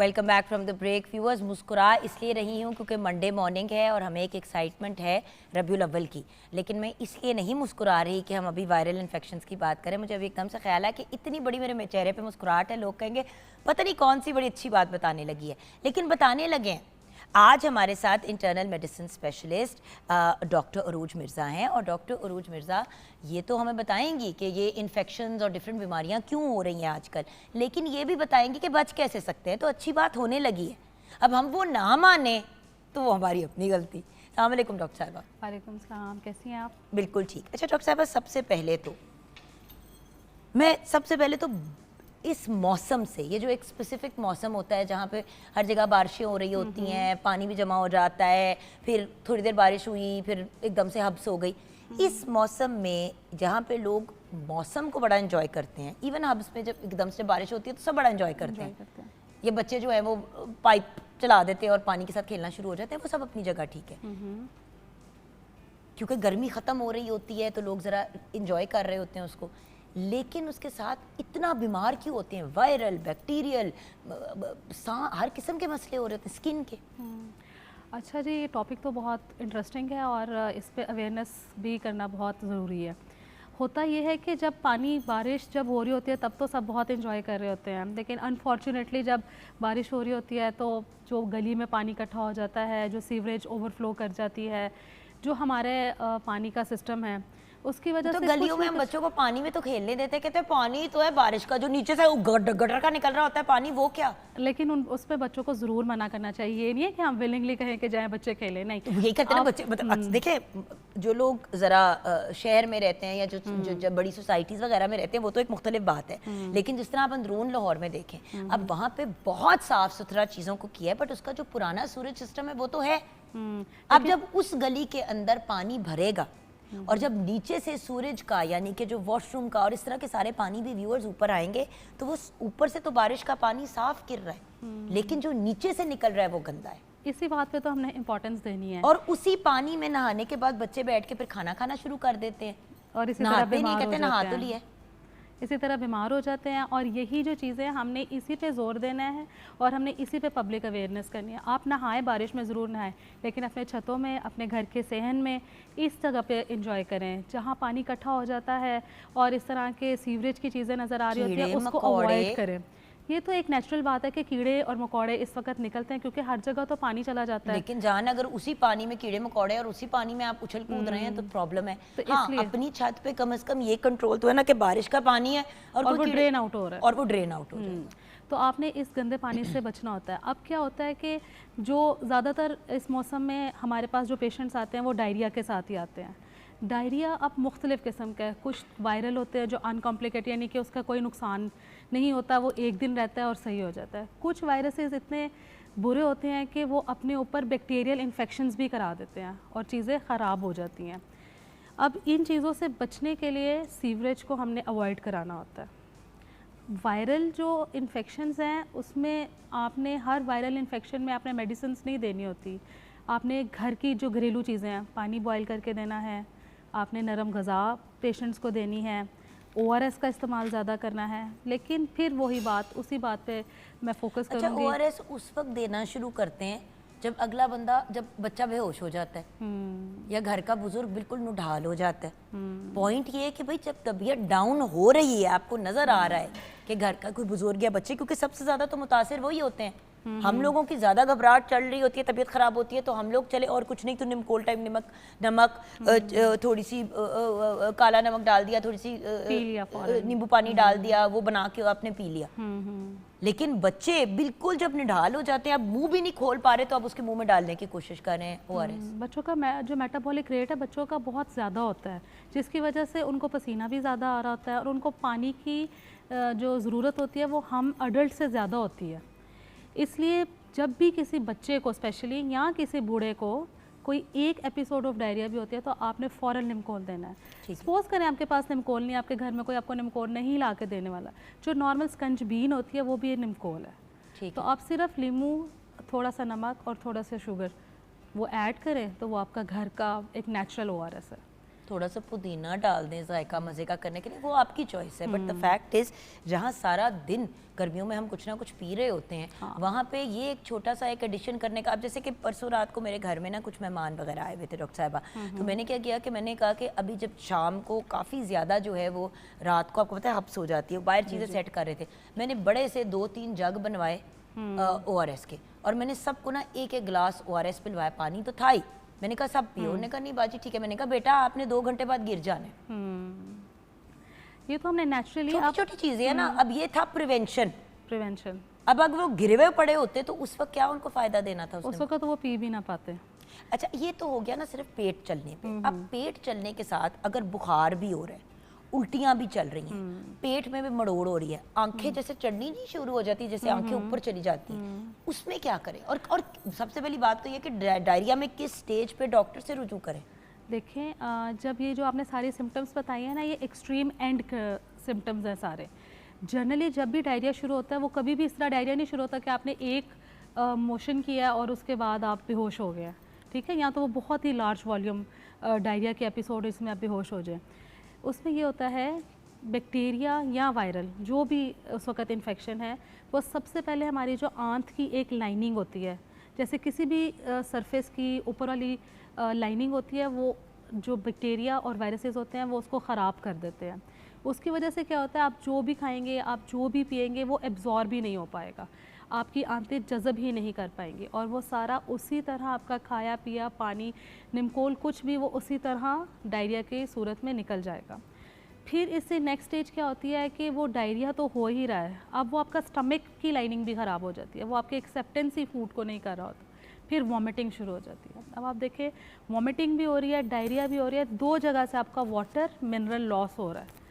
Welcome back from the break. Viewers, मुस्कुरा इसलिए रही हूँ क्योंकि मंडे मॉर्निंग है और हमें एक एक्साइटमेंट है रबीउल अव्वल की, लेकिन मैं इसलिए नहीं मुस्कुरा रही कि हम अभी वायरल इन्फेक्शंस की बात करें। मुझे अभी एकदम से ख्याल है कि इतनी बड़ी मेरे चेहरे पे मुस्कुराहट है, लोग कहेंगे पता नहीं कौन सी बड़ी अच्छी बात बताने लगी है, लेकिन बताने लगे हैं। आज हमारे साथ इंटरनल मेडिसिन स्पेशलिस्ट डॉक्टर अरूज मिर्ज़ा हैं और डॉक्टर अरूज मिर्ज़ा ये तो हमें बताएंगी कि ये इन्फेक्शंस और डिफरेंट बीमारियां क्यों हो रही हैं आजकल, लेकिन ये भी बताएंगी कि बच कैसे सकते हैं। तो अच्छी बात होने लगी है, अब हम वो ना माने तो वो हमारी अपनी गलती। अस्सलाम वालेकुम डॉक्टर साहिबा। वालेकुम सलाम, कैसी हैं आप? बिल्कुल ठीक। अच्छा डॉक्टर साहिबा, सबसे पहले तो इस मौसम से, ये जो एक स्पेसिफिक मौसम होता है जहाँ पे हर जगह बारिशें हो रही होती हैं, पानी भी जमा हो जाता है, फिर थोड़ी देर बारिश हुई, फिर एकदम से हब्स हो गई, इस मौसम में जहाँ पे लोग मौसम को बड़ा एंजॉय करते हैं, इवन हब्स में जब एकदम से बारिश होती है तो सब बड़ा एंजॉय करते हैं। ये बच्चे जो है वो पाइप चला देते हैं और पानी के साथ खेलना शुरू हो जाते हैं, वो सब अपनी जगह ठीक है, क्योंकि गर्मी ख़त्म हो रही होती है तो लोग ज़रा इंजॉय कर रहे होते हैं उसको। लेकिन उसके साथ इतना बीमार क्यों होते हैं? वायरल, बैक्टीरियल, हर किस्म के मसले हो रहे होते हैं स्किन के। अच्छा जी, ये टॉपिक तो बहुत इंटरेस्टिंग है और इस पे अवेयरनेस भी करना बहुत ज़रूरी है। होता ये है कि जब बारिश जब हो रही होती है तब तो सब बहुत इन्जॉय कर रहे होते हैं, लेकिन अनफॉर्चुनेटली जब बारिश हो रही होती है तो जो गली में पानी इकट्ठा हो जाता है, जो सीवरेज ओवरफ्लो कर जाती है, जो हमारे पानी का सिस्टम है उसकी वजह तो से गलियों में हम बच्चों को पानी में तो खेलने देते, कहते हैं पानी तो है बारिश का, जो नीचे से गटर का निकल रहा होता है पानी, वो क्या। लेकिन उस पे बच्चों को ज़रूर मना करना चाहिए। ये नहीं है कि हम विलिंगली कहें कि जाएं बच्चे खेलें, नहीं। तो यही करते हैं ना बच्चे। मतलब देखें, जो लोग ज़रा शहर में रहते हैं या जो बड़ी सोसाइटीज़ वगैरह में रहते हैं वो तो एक मुख्तलिफ बात है, लेकिन जिस तरह आप अंदरून लाहौर में देखें, अब वहाँ पे बहुत साफ़ सुथरा चीज़ों को किया है, बट उसका जो पुराना सूरज सिस्टम है वो तो है। अब जब उस गली के अंदर पानी भरेगा और जब नीचे से सूरज का यानी कि जो वॉशरूम का और इस तरह के सारे पानी भी व्यूअर्स ऊपर आएंगे, तो वो ऊपर से तो बारिश का पानी साफ गिर रहा है, लेकिन जो नीचे से निकल रहा है वो गंदा है। इसी बात पे तो हमने इम्पोर्टेंस देनी है। और उसी पानी में नहाने के बाद बच्चे बैठ के फिर खाना खाना शुरू कर देते हैं, और इसी नहाते नहीं, कहते नहा तो लिया। इसी तरह बीमार हो जाते हैं। और यही जो चीज़ें हमने इसी पे ज़ोर देना है और हमने इसी पे पब्लिक अवेयरनेस करनी है। आप नहाएं, बारिश में ज़रूर नहाएं, लेकिन अपने छतों में, अपने घर के सहन में, इस जगह पे इंजॉय करें जहाँ पानी इकट्ठा हो जाता है और इस तरह के सीवरेज की चीज़ें नज़र आ रही होती हैं, उसको अवॉइड करें। ये तो एक नेचुरल बात है कि कीड़े और मकोड़े इस वक्त निकलते हैं क्योंकि हर जगह तो पानी चला जाता है। लेकिन जान, अगर उसी पानी में कीड़े मकोड़े और उसी पानी में आप उछल कूद रहे हैं तो प्रॉब्लम है। तो हाँ, इसलिए अपनी छत पे कम से कम ये कंट्रोल तो है ना कि बारिश का पानी है और वो ड्रेन आउट हो रहा है, और वो ड्रेन आउट हो रहा है। तो आपने इस गंदे पानी से बचना होता है। अब क्या होता है कि जो ज़्यादातर इस मौसम में हमारे पास जो पेशेंट्स आते हैं वो डायरिया के साथ ही आते हैं। डायरिया अब मुख्तलिफ़ किस्म का है, कुछ वायरल होते हैं जो अनकॉम्प्लिकेटेड यानी कि उसका कोई नुकसान नहीं होता, वो एक दिन रहता है और सही हो जाता है। कुछ वायरसेस इतने बुरे होते हैं कि वो अपने ऊपर बैक्टीरियल इन्फेक्शंस भी करा देते हैं और चीज़ें ख़राब हो जाती हैं। अब इन चीज़ों से बचने के लिए सीवरेज को हमने अवॉइड कराना होता है। वायरल जो इन्फेक्शंस हैं उसमें आपने हर वायरल इन्फेक्शन में आपने मेडिसिन नहीं देनी होती। आपने घर की जो घरेलू चीज़ें हैं, पानी बॉयल करके देना है, आपने नरम ग़िज़ा पेशेंट्स को देनी है, ORS का इस्तेमाल ज़्यादा करना है। लेकिन फिर वही बात, उसी बात पे मैं फोकस करूँगी। अच्छा, ORS उस वक्त देना शुरू करते हैं जब अगला बंदा, जब बच्चा बेहोश हो जाता है या घर का बुजुर्ग बिल्कुल नुढाल हो जाता है। पॉइंट ये है कि भाई जब तबीयत डाउन हो रही है, आपको नज़र आ रहा है कि घर का कोई बुजुर्ग या बच्चे, क्योंकि सबसे ज़्यादा तो मुतासिर वही होते हैं। हम लोगों की ज़्यादा घबराहट चल रही होती है, तबीयत ख़राब होती है, तो हम लोग चले और कुछ नहीं तो निमकोल टाइप नमक थोड़ी सी काला नमक डाल दिया, थोड़ी सी नींबू पानी डाल दिया, वो बना के आपने पी लिया। लेकिन बच्चे बिल्कुल जब निढाल हो जाते हैं, अब मुंह भी नहीं खोल पा रहे, तो अब उसके मुंह में डालने की कोशिश कर रहे हैं ORS। बच्चों का जो मेटाबॉलिक रेट है बच्चों का बहुत ज़्यादा होता है, जिसकी वजह से उनको पसीना भी ज़्यादा आ रहा होता है और उनको पानी की जो ज़रूरत होती है वो हम अडल्ट से ज़्यादा होती है। इसलिए जब भी किसी बच्चे को स्पेशली या किसी बूढ़े को कोई एक एपिसोड ऑफ डायरिया भी होती है तो आपने फ़ौरन निमकोल देना है। सपोज करें आपके पास निमकोल नहीं, आपके घर में कोई आपको निमकोल नहीं ला के देने वाला, जो नॉर्मल स्कंज बीन होती है वो भी निमकोल है। तो आप सिर्फ लीमू, थोड़ा सा नमक और थोड़ा सा शुगर वो ऐड करें तो वो आपका घर का एक नेचुरल ORS है। थोड़ा सा पुदीना डाल दें जायका मज़े का करने के लिए, वो आपकी चॉइस है। बट द फैक्ट इज़ जहाँ सारा दिन गर्मियों में हम कुछ ना कुछ पी रहे होते हैं, वहाँ पे ये एक छोटा सा एक एडिशन करने का। अब जैसे कि परसों रात को मेरे घर में ना कुछ मेहमान वगैरह आए हुए थे डॉक्टर साहिबा, तो मैंने क्या किया कि मैंने कहा कि अभी जब शाम को काफ़ी ज़्यादा जो है वो रात को आपको पता है हब्स हो जाती है, बाहर चीज़ें सेट कर रहे थे, मैंने बड़े से 2-3 जग बनवाए ORS के, और मैंने सबको ना एक एक गिलास ORS पिलवाया। पानी तो था ही, मैंने कहा सब पियो। उन्होंने कहा नहीं बाजी ठीक है। मैंने कहा बेटा आपने 2 घंटे बाद गिर जाना है। ये तो हमने नेचुरली छोटी छोटी चीजें है ना। अब ये था प्रिवेंशन। अब अगर वो गिरे हुए पड़े होते तो उस वक्त क्या उनको फायदा देना था उस वक्त तो वो पी भी ना पाते। अच्छा ये तो हो गया ना सिर्फ पेट चलने पे। अब पेट चलने के साथ अगर बुखार भी हो रहा है, उल्टियां भी चल रही हैं, पेट में भी मड़ोड़ हो रही है, आंखें जैसे चढ़नी नहीं शुरू हो जाती, जैसे आंखें ऊपर चली जाती हैं, उसमें क्या करें? और सबसे पहली बात तो ये कि डायरिया में किस स्टेज पे डॉक्टर से रुजू करें? देखें जब ये जो आपने सारे सिम्टम्स बताए हैं ना, ये एक्सट्रीम एंड सिम्टम्स हैं सारे। जनरली जब भी डायरिया शुरू होता है, वो कभी भी इस तरह डायरिया नहीं शुरू होता कि आपने एक मोशन किया और उसके बाद आप बेहोश हो गए, ठीक है। या तो वो बहुत ही लार्ज वॉल्यूम डायरिया के एपिसोड, इसमें आप बेहोश हो जाए। उसमें ये होता है बैक्टीरिया या वायरल जो भी उस वक्त इन्फेक्शन है, वो सबसे पहले हमारी जो आंत की एक लाइनिंग होती है, जैसे किसी भी सरफेस की ऊपर वाली लाइनिंग होती है, वो जो बैक्टीरिया और वायरसेस होते हैं वो उसको ख़राब कर देते हैं। उसकी वजह से क्या होता है, आप जो भी खाएंगे, आप जो भी पिएंगे, वो एब्जॉर्ब ही नहीं हो पाएगा, आपकी आंतें जज़ब ही नहीं कर पाएंगी, और वो सारा उसी तरह आपका खाया पिया पानी निमकोल कुछ भी वो उसी तरह डायरिया की सूरत में निकल जाएगा। फिर इससे नेक्स्ट स्टेज क्या होती है कि वो डायरिया तो हो ही रहा है, अब वो आपका स्टमक की लाइनिंग भी ख़राब हो जाती है, वो आपके एक्सेप्टेंस ही फूड को नहीं कर रहा होता, फिर वॉमिटिंग शुरू हो जाती है। अब आप देखें वॉमिटिंग भी हो रही है, डायरिया भी हो रही है, 2 जगह से आपका वाटर मिनरल लॉस हो रहा है।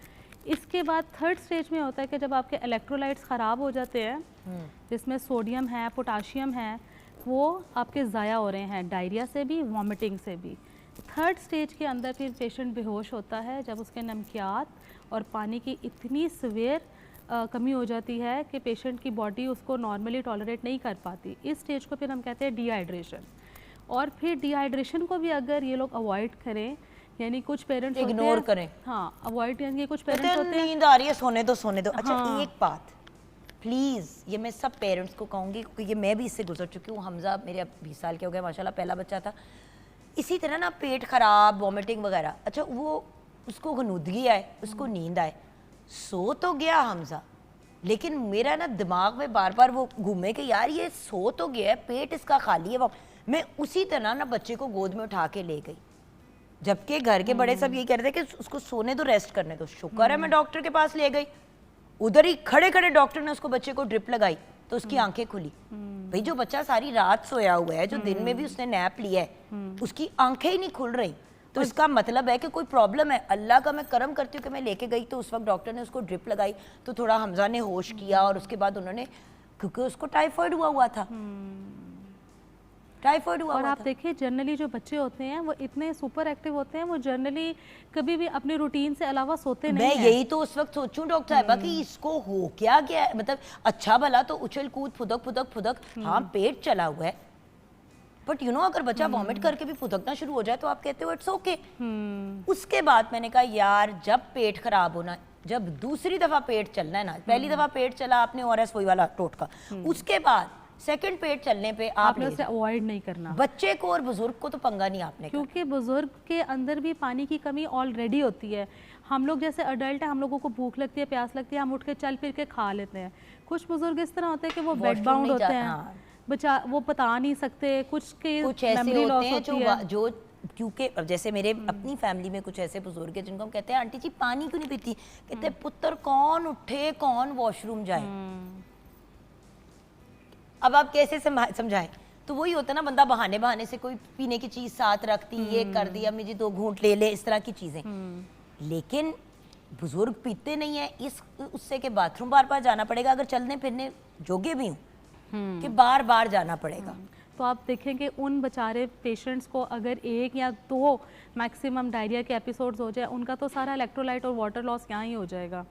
इसके बाद थर्ड स्टेज में होता है कि जब आपके इलेक्ट्रोलाइट्स ख़राब हो जाते हैं, जिसमें सोडियम है, पोटाशियम है, वो आपके ज़ाया हो रहे हैं डायरिया से भी, वॉमिटिंग से भी। थर्ड स्टेज के अंदर फिर पेशेंट बेहोश होता है जब उसके नमकियात और पानी की इतनी सवेयर कमी हो जाती है कि पेशेंट की बॉडी उसको नॉर्मली टॉलरेट नहीं कर पाती। इस स्टेज को फिर हम कहते हैं डिहाइड्रेशन। और फिर डिहाइड्रेशन को भी अगर ये लोग अवॉइड करें, यानी कुछ पेरेंट्स इग्नोर करें, हाँ अवॉइड, यानी कुछ पेरेंट्स होते हैं नींद आ रही है सोने दो सोने दो। अच्छा हाँ। एक बात प्लीज़, ये मैं सब पेरेंट्स को कहूँगी क्योंकि मैं भी इससे गुजर चुकी हूँ। हमजा मेरे अब 20 साल के हो गए माशाल्लाह, पहला बच्चा था, इसी तरह ना पेट खराब, वॉमिटिंग वगैरह। अच्छा वो उसको गनूदगी आए, उसको नींद आए, सो तो गया हमजा, लेकिन मेरा ना दिमाग में बार बार वो घूमे कि यार ये सो तो गया है, पेट इसका खाली है। वो मैं उसी तरह ना बच्चे को गोद में उठा के ले गई, जबकि घर के बड़े सब यही कह रहे थे कि उसको सोने दो, रेस्ट करने दो। शुक्र है मैं डॉक्टर के पास ले गई, उधर ही खड़े खड़े डॉक्टर ने उसको बच्चे को ड्रिप लगाई तो उसकी आंखें खुली। भाई जो बच्चा सारी रात सोया हुआ है, जो दिन में भी उसने नैप लिया है, उसकी आंखें ही नहीं खुल रही, तो इसका मतलब है कि कोई प्रॉब्लम है। अल्लाह का मैं करम करती हूँ कि मैं लेके गई तो उस वक्त डॉक्टर ने उसको ड्रिप लगाई तो थोड़ा हमजा ने होश किया, और उसके बाद उन्होंने, क्योंकि उसको टाइफाइड हुआ था, टाइफाइड हुआ और आप था। देखिए जनरली जो बच्चे होते हैं वो इतने सुपर एक्टिव होते हैं, वो जनरली कभी भी अपने रूटीन से अलावा सोते नहीं मैं हैं। यही तो उस वक्त सोचूं डॉक्टर साहिबा कि इसको हो क्या गया है। मतलब अच्छा भला तो उछल कूद फुदक फुदक फुदक, हाँ पेट चला हुआ है, बट यू नो अगर बच्चा वॉमिट करके भी फुदकना शुरू हो जाए तो आप कहते हो इट्स ओके। उसके बाद मैंने कहा यार जब पेट खराब होना, जब दूसरी दफा पेट चलना है ना, पहली दफा पेट चला आपने ORS वही वाला टोटका, उसके बाद सेकंड पेट चलने पे आपने उसे अवॉइड नहीं करना। बच्चे को और बुजुर्ग को तो पंगा नहीं आपने, क्योंकि बुजुर्ग के अंदर भी पानी की कमी ऑलरेडी होती है। हम लोग जैसे अडल्ट हैं, हम लोगों को भूख लगती है, प्यास लगती है, हम उठ के चल फिर के खा लेते हैं। कुछ बुजुर्ग इस तरह होते हैं कि वो बेड बाउंड होते हैं, बचा वो बता नहीं सकते, कुछ ऐसे होते हैं जो क्योंकि जैसे मेरे अपनी फैमिली में कुछ ऐसे बुजुर्ग हैं जिनको हम कहते हैं आंटी जी पानी क्यों नहीं पीती, कहते हैं पुत्र कौन उठे कौन वॉशरूम जाए। अब आप कैसे समझाएं? तो वही होता है ना, बंदा बहाने बहाने से कोई पीने की चीज साथ रखती, ये कर दी, अम्मी जी 2 घूंट ले ले, इस तरह की चीजें। लेकिन बुजुर्ग पीते नहीं है, इस उससे के बाथरूम बार बार जाना पड़ेगा, अगर चलने फिरने जोगे भी हूँ कि बार बार जाना पड़ेगा। तो आप देखेंगे उन बेचारे पेशेंट्स को अगर 1 या 2 मैक्सिमम डायरिया के एपिसोड्स हो जाए, उनका तो सारा इलेक्ट्रोलाइट और वाटर लॉस यहाँ ही हो जाएगा।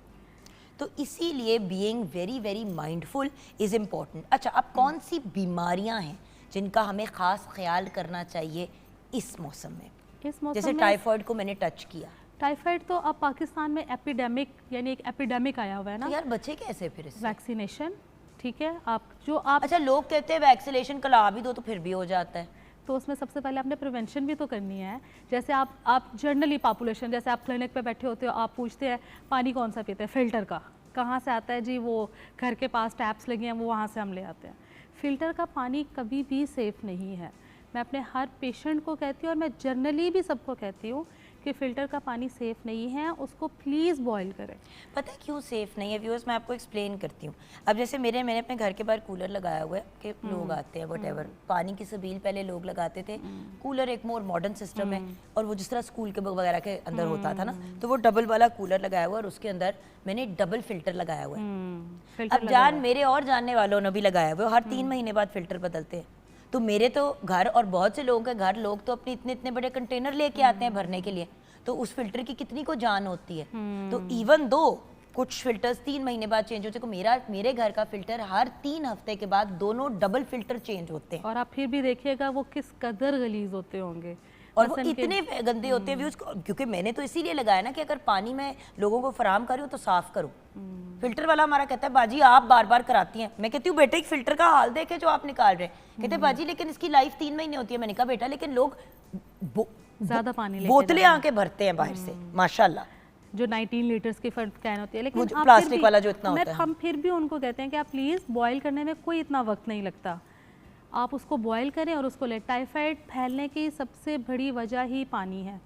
तो इसीलिए being very very mindful is important. अच्छा अब कौन सी बीमारियां हैं जिनका हमें ख़ास ख्याल करना चाहिए इस मौसम में? इस मौसम जैसे में टाइफाइड को मैंने टच किया, टाइफाइड तो अब पाकिस्तान में एपिडेमिक यानी एक एपिडेमिक आया हुआ है तो ना, यार बचे कैसे फिर इससे? वैक्सीनेशन, ठीक है, आप अच्छा, लोग कहते हैं वैक्सीनेशन करा भी दो तो फिर भी हो जाता है। तो उसमें सबसे पहले आपने प्रिवेंशन भी तो करनी है। जैसे आप जनरली पॉपुलेशन, जैसे आप क्लिनिक पे बैठे होते हो, आप पूछते हैं पानी कौन सा पीते हैं, फ़िल्टर का, कहाँ से आता है जी, वो घर के पास टैप्स लगे हैं वो वहाँ से हम ले आते हैं। फ़िल्टर का पानी कभी भी सेफ़ नहीं है। मैं अपने हर पेशेंट को कहती हूँ और मैं जनरली भी सबको कहती हूँ कि फ़िल्टर का पानी सेफ़ नहीं है, उसको प्लीज़ बॉयल करें। पता है क्यों सेफ़ नहीं है व्यूअर्स? मैं आपको एक्सप्लेन करती हूँ। अब जैसे मैंने अपने घर के बाहर कूलर लगाया हुआ है कि लोग आते हैं वट पानी की सबील पहले लोग लगाते थे। कूलर एक मोर मॉडर्न सिस्टम है, और वो जिस तरह स्कूल के वगैरह के अंदर होता था ना, तो वो डबल वाला कूलर लगाया हुआ है और उसके अंदर मैंने डबल फिल्टर लगाया हुआ है। अब मेरे और जानने वालों ने भी लगाया हुआ है, हर 3 महीने बाद फिल्टर बदलते हैं। तो मेरे तो घर और बहुत से लोगों के घर लोग तो अपने इतने इतने बड़े कंटेनर लेके आते हैं भरने के लिए, तो उस फिल्टर की कितनी को जान होती है। तो इवन दो कुछ फिल्टर्स 3 महीने बाद चेंज होते हैं, मेरे घर का फिल्टर हर 3 हफ्ते के बाद दोनों डबल फिल्टर चेंज होते हैं। और आप फिर भी देखिएगा वो किस कदर गलीज होते होंगे और वो इतने गंदे होते हैं व्यूज, क्योंकि मैंने तो इसीलिए लगाया ना कि अगर पानी मैं लोगों को फराम कर रही हूँ तो साफ करूँ। फिल्टर वाला हमारा कहता है बाजी आप बार बार कराती हैं। मैं कहती हूँ बेटे एक फिल्टर का हाल देखे जो आप निकाल रहे हैं। कहते हैं बाजी लेकिन इसकी लाइफ 3 महीने होती है। मैंने कहा बेटा लेकिन लोग ज़्यादा पानी बोतलें आके भरते हैं बाहर से, माशाल्लाह, जो 19 लीटर्स की कैन होती है, लेकिन आप प्लास्टिक वाला जो इतना होता है। हम फिर भी उनको कहते हैं कि आप प्लीज़ बॉयल करने में कोई इतना वक्त नहीं लगता, आप उसको बॉयल करें और उसको ले। टाइफाइड फैलने की सबसे बड़ी वजह ही पानी है।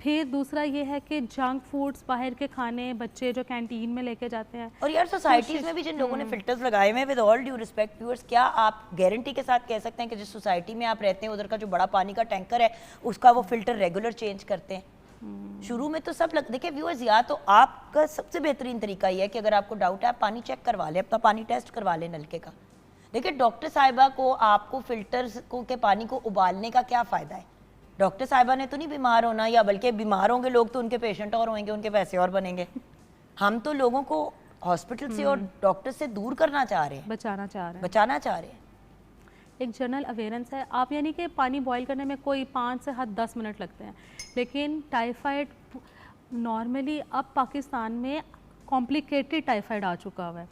फिर दूसरा ये है कि जंक फूड्स, बाहर के खाने, बच्चे जो कैंटीन में लेके जाते हैं। और यार सोसाइटीज़ में भी जिन लोगों ने फिल्टर्स लगाए हुए हैं, with all due respect viewers, क्या आप गारंटी के साथ कह सकते हैं कि जिस सोसाइटी में आप रहते हैं उधर का जो बड़ा पानी का टैंकर है उसका वो फिल्टर रेगुलर चेंज करते हैं? शुरू में तो सब देखिए व्यूअर्स, या तो आपका सबसे बेहतरीन तरीका ये है कि अगर आपको डाउट है आप पानी चेक करवा लें, अपना पानी टेस्ट करवा लें नलके का। देखिए डॉक्टर साहिबा को आपको फिल्टर्स को के पानी को उबालने का क्या फ़ायदा है? डॉक्टर साहिबा ने तो नहीं बीमार होना, या बल्कि बीमार होंगे लोग तो उनके पेशेंट और होंगे, उनके पैसे और बनेंगे। हम तो लोगों को हॉस्पिटल से और डॉक्टर से दूर करना चाह रहे हैं, बचाना चाह रहे हैं, बचाना चाह रहे हैं। एक जनरल अवेयरेंस है। आप यानी कि पानी बॉयल करने में कोई 5 से 10 मिनट लगते हैं, लेकिन टाइफाइड नॉर्मली अब पाकिस्तान में कॉम्प्लिकेटेड टाइफाइड आ चुका हुआ है,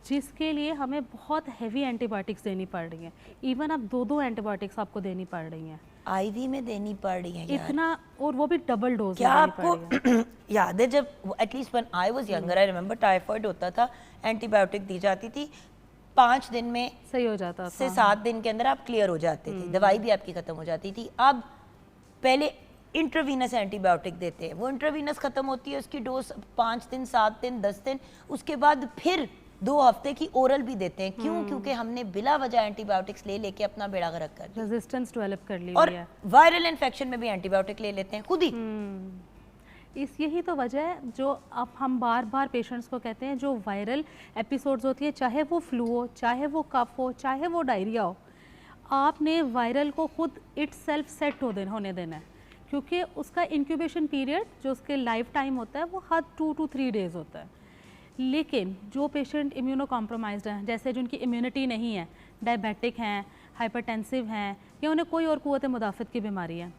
जिसके लिए हमें बहुत हैवी एंटीबायोटिक्स देनी पड़ रही हैं। इवन अब 2-2 एंटीबायोटिक्स आपको देनी पड़ रही हैं, आईवी में देनी पड़ रही है यार। इतना, और वो भी डबल डोज। क्या आपको याद है जब at least when I was younger, I remember typhoid होता था, एंटीबायोटिक दी जाती थी, 5 दिन में सही हो जाता से 7 दिन के अंदर आप क्लियर हो जाते थे, दवाई भी आपकी खत्म हो जाती थी। अब पहले इंट्रावीनस एंटीबायोटिक देते हैं, वो इंट्रावीनस खत्म होती है, उसकी डोज 5 दिन, 7 दिन, 10 दिन, उसके बाद फिर 2 हफ्ते की ओरल भी देते हैं। क्यों? क्योंकि हमने बिला वजह एंटीबायोटिक्स ले लेके अपना बेड़ा गर्क कर दिया, रेजिस्टेंस डेवलप कर ली और है। वायरल इन्फेक्शन में भी एंटीबायोटिक ले लेते हैं खुद ही। यही तो वजह है जो अब हम बार बार पेशेंट्स को कहते हैं, जो वायरल एपिसोड्स होती है, चाहे वो फ्लू हो, चाहे वो कफ हो, चाहे वो डायरिया हो, आपने वायरल को खुद इटसेल्फ सेट होने देना है, क्योंकि उसका इंक्यूबेशन पीरियड जो उसके लाइफ टाइम होता है वो हर 2 to 3 डेज़ होता है। लेकिन जो पेशेंट इम्यूनो कॉम्प्रोमाइज्ड हैं, जैसे जिनकी इम्यूनिटी नहीं है, डायबिटिक हैं, हाइपरटेंसिव हैं, या उन्हें कोई और क़ुव्वत मुदाफ़त की बीमारी है,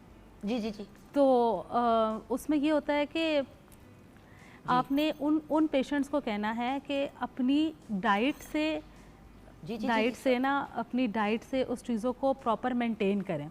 जी जी जी, तो उसमें ये होता है कि आपने उन पेशेंट्स को कहना है कि अपनी डाइट से अपनी डाइट से उस चीज़ों को प्रॉपर मेंटेन करें,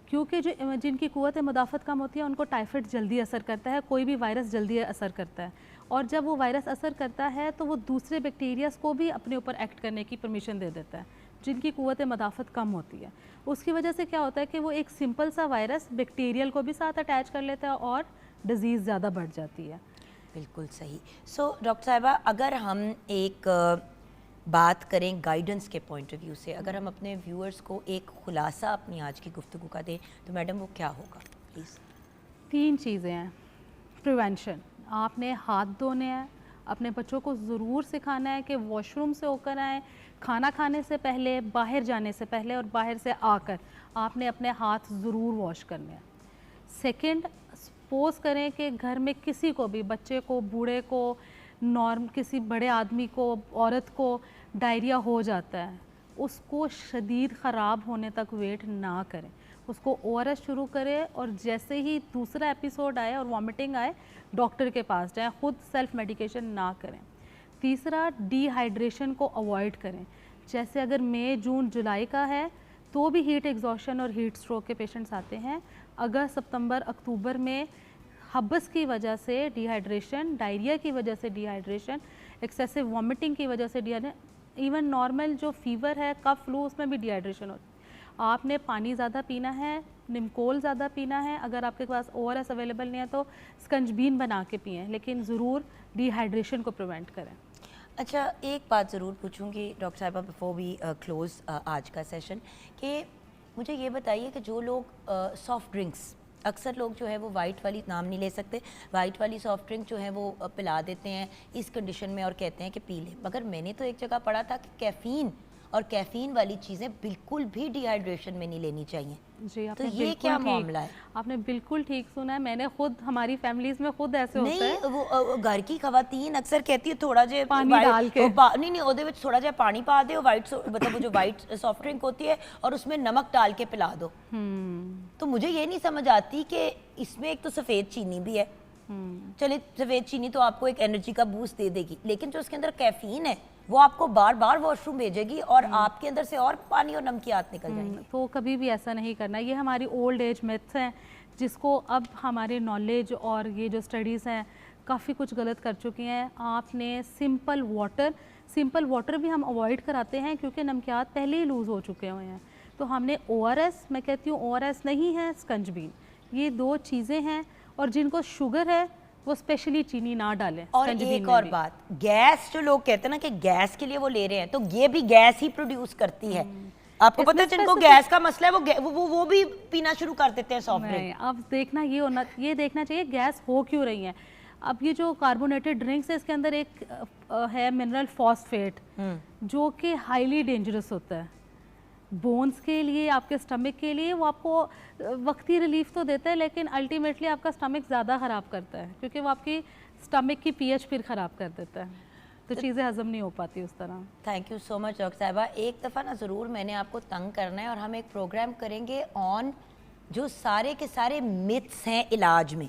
क्योंकि जो जिनकी क़ुव्वत मुदाफ़त कम होती है उनको टाइफाइड जल्दी असर करता है, कोई भी वायरस जल्दी असर करता है, और जब वो वायरस असर करता है तो वो दूसरे बैक्टीरियाज को भी अपने ऊपर एक्ट करने की परमिशन दे देता है, जिनकी क़ुव्वत मुदाफ़त कम होती है। उसकी वजह से क्या होता है कि वो एक सिंपल सा वायरस बैक्टीरियल को भी साथ अटैच कर लेता है और डिज़ीज़ ज़्यादा बढ़ जाती है। बिल्कुल सही। सो डॉक्टर साहिबा, अगर हम एक बात करें गाइडेंस के पॉइंट ऑफ व्यू से, अगर हम अपने व्यूअर्स को एक खुलासा अपनी आज की गुफ्तगू का दें तो मैडम वो क्या होगा प्लीज़? 3 चीज़ें हैं। प्रिवेंशन, आपने हाथ धोने हैं, अपने बच्चों को ज़रूर सिखाना है कि वॉशरूम से होकर आएँ, खाना खाने से पहले, बाहर जाने से पहले और बाहर से आकर आपने अपने हाथ ज़रूर वॉश करने हैं। सेकंड, सपोज़ करें कि घर में किसी को भी, बच्चे को, बूढ़े को, किसी बड़े आदमी को, औरत को डायरिया हो जाता है, उसको शदीद ख़राब होने तक वेट ना करें, उसको ORS शुरू करें और जैसे ही दूसरा एपिसोड आए और वॉमिटिंग आए डॉक्टर के पास जाएं, ख़ुद सेल्फ मेडिकेशन ना करें। तीसरा, डिहाइड्रेशन को अवॉइड करें। जैसे अगर मई, जून, जुलाई का है तो भी हीट एग्जॉशन और हीट स्ट्रोक के पेशेंट्स आते हैं। अगस्त, सितंबर, अक्टूबर में हब्स की वजह से डिहाइड्रेशन, डायरिया की वजह से डिहाइड्रेशन, एक्सेसिव वॉमिटिंग की वजह से डिहाइड्रेशन, इवन नॉर्मल जो फीवर है, कफ, फ्लू, उसमें भी डिहाइड्रेशन होती है। आपने पानी ज़्यादा पीना है, निमकोल ज़्यादा पीना है, अगर आपके पास ORS अवेलेबल नहीं है तो स्कंजबीन बना के पिएं, लेकिन ज़रूर डिहाइड्रेशन को प्रिवेंट करें। अच्छा, एक बात ज़रूर पूछूंगी डॉक्टर साहिबा बिफोर वी क्लोज़ आज का सेशन, कि मुझे ये बताइए कि जो लोग सॉफ़्ट ड्रिंक्स, अक्सर लोग जो है वो वाइट वाली, नाम नहीं ले सकते, वाइट वाली सॉफ़्ट ड्रिंक जो है वो पिला देते हैं इस कंडीशन में और कहते हैं कि पी लें, मगर मैंने तो एक जगह पढ़ा था कि कैफ़ीन और कैफ़ीन वाली चीज़ें बिल्कुल भी डिहाइड्रेशन में नहीं लेनी चाहिए। जी, तो आपने ये बिल्कुल क्या ठीक, मामला है? आपने बिल्कुल ठीक सुना है। मैंने खुद, हमारी फैमिलीज में खुद ऐसे होता है। नहीं, वो घर की खवातीन अक्सर कहती है थोड़ा जे पानी white- डाल के। नहीं ओदे विच थोड़ा जा पानी पा दो, मतलब वो जो वाइट सॉफ्ट ड्रिंक होती है और उसमें नमक डाल के पिला दो। तो मुझे ये नहीं समझ आती कि इसमें एक तो सफ़ेद चीनी भी है, चलिए सफ़ेद चीनी तो आपको एक एनर्जी का बूस्ट दे देगी, लेकिन जो उसके अंदर कैफीन है वो आपको बार बार वॉशरूम भेजेगी और आपके अंदर से और पानी और नमकियात निकल जाएंगी। तो कभी भी ऐसा नहीं करना। ये हमारी ओल्ड एज मिथ्स हैं जिसको अब हमारे नॉलेज और ये जो स्टडीज़ हैं काफ़ी कुछ गलत कर चुकी हैं। आपने सिंपल वाटर भी हम अवॉइड कराते हैं क्योंकि नमकियात पहले ही लूज़ हो चुके हुए हैं। तो हमने ORS, मैं कहती हूँ ORS नहीं है, स्कंजबीन, ये दो चीज़ें हैं। और जिनको शुगर है वो स्पेशली चीनी ना डालें। और एक और बात, गैस जो लोग कहते हैं ना कि गैस के लिए वो ले रहे हैं, तो ये भी गैस ही प्रोड्यूस करती है। आपको पता है जिनको गैस का मसला है वो भी पीना शुरू कर देते हैं सॉफ्ट ड्रिंक। अब देखना ये देखना चाहिए गैस हो क्यों रही है। अब ये जो कार्बोनेटेड ड्रिंक्स है इसके अंदर एक है मिनरल फॉस्फेट जो कि हाईली डेंजरस होता है बोन्स के लिए, आपके स्टमक के लिए। वो आपको वक्ती रिलीफ तो देता है लेकिन अल्टीमेटली आपका स्टमक ज़्यादा ख़राब करता है क्योंकि वो आपकी स्टमक की pH फिर ख़राब कर देता है, तो चीज़ें हजम नहीं हो पाती उस तरह। Thank you so much doctor साहिबा। एक दफ़ा ना ज़रूर मैंने आपको तंग करना है और हम एक प्रोग्राम करेंगे ऑन जो सारे के सारे मिथ्स हैं इलाज में।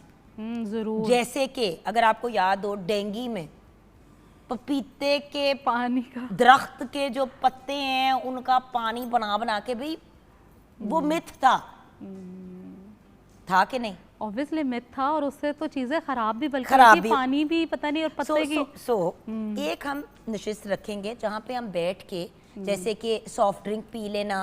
ज़रूर। जैसे कि अगर आपको याद हो, डेंगू में पपीते के पानी का दरख्त के जो पत्ते हैं उनका पानी बना बना के, भी वो मिथ था कि नहीं? ऑब्वियसली मिथ था और उससे तो चीज़ें ख़राब भी, बल्कि खराब भी, पानी भी पता नहीं और पत्ते की एक हम नशिस्त रखेंगे जहाँ पे हम बैठ के, जैसे कि सॉफ्ट ड्रिंक पी लेना,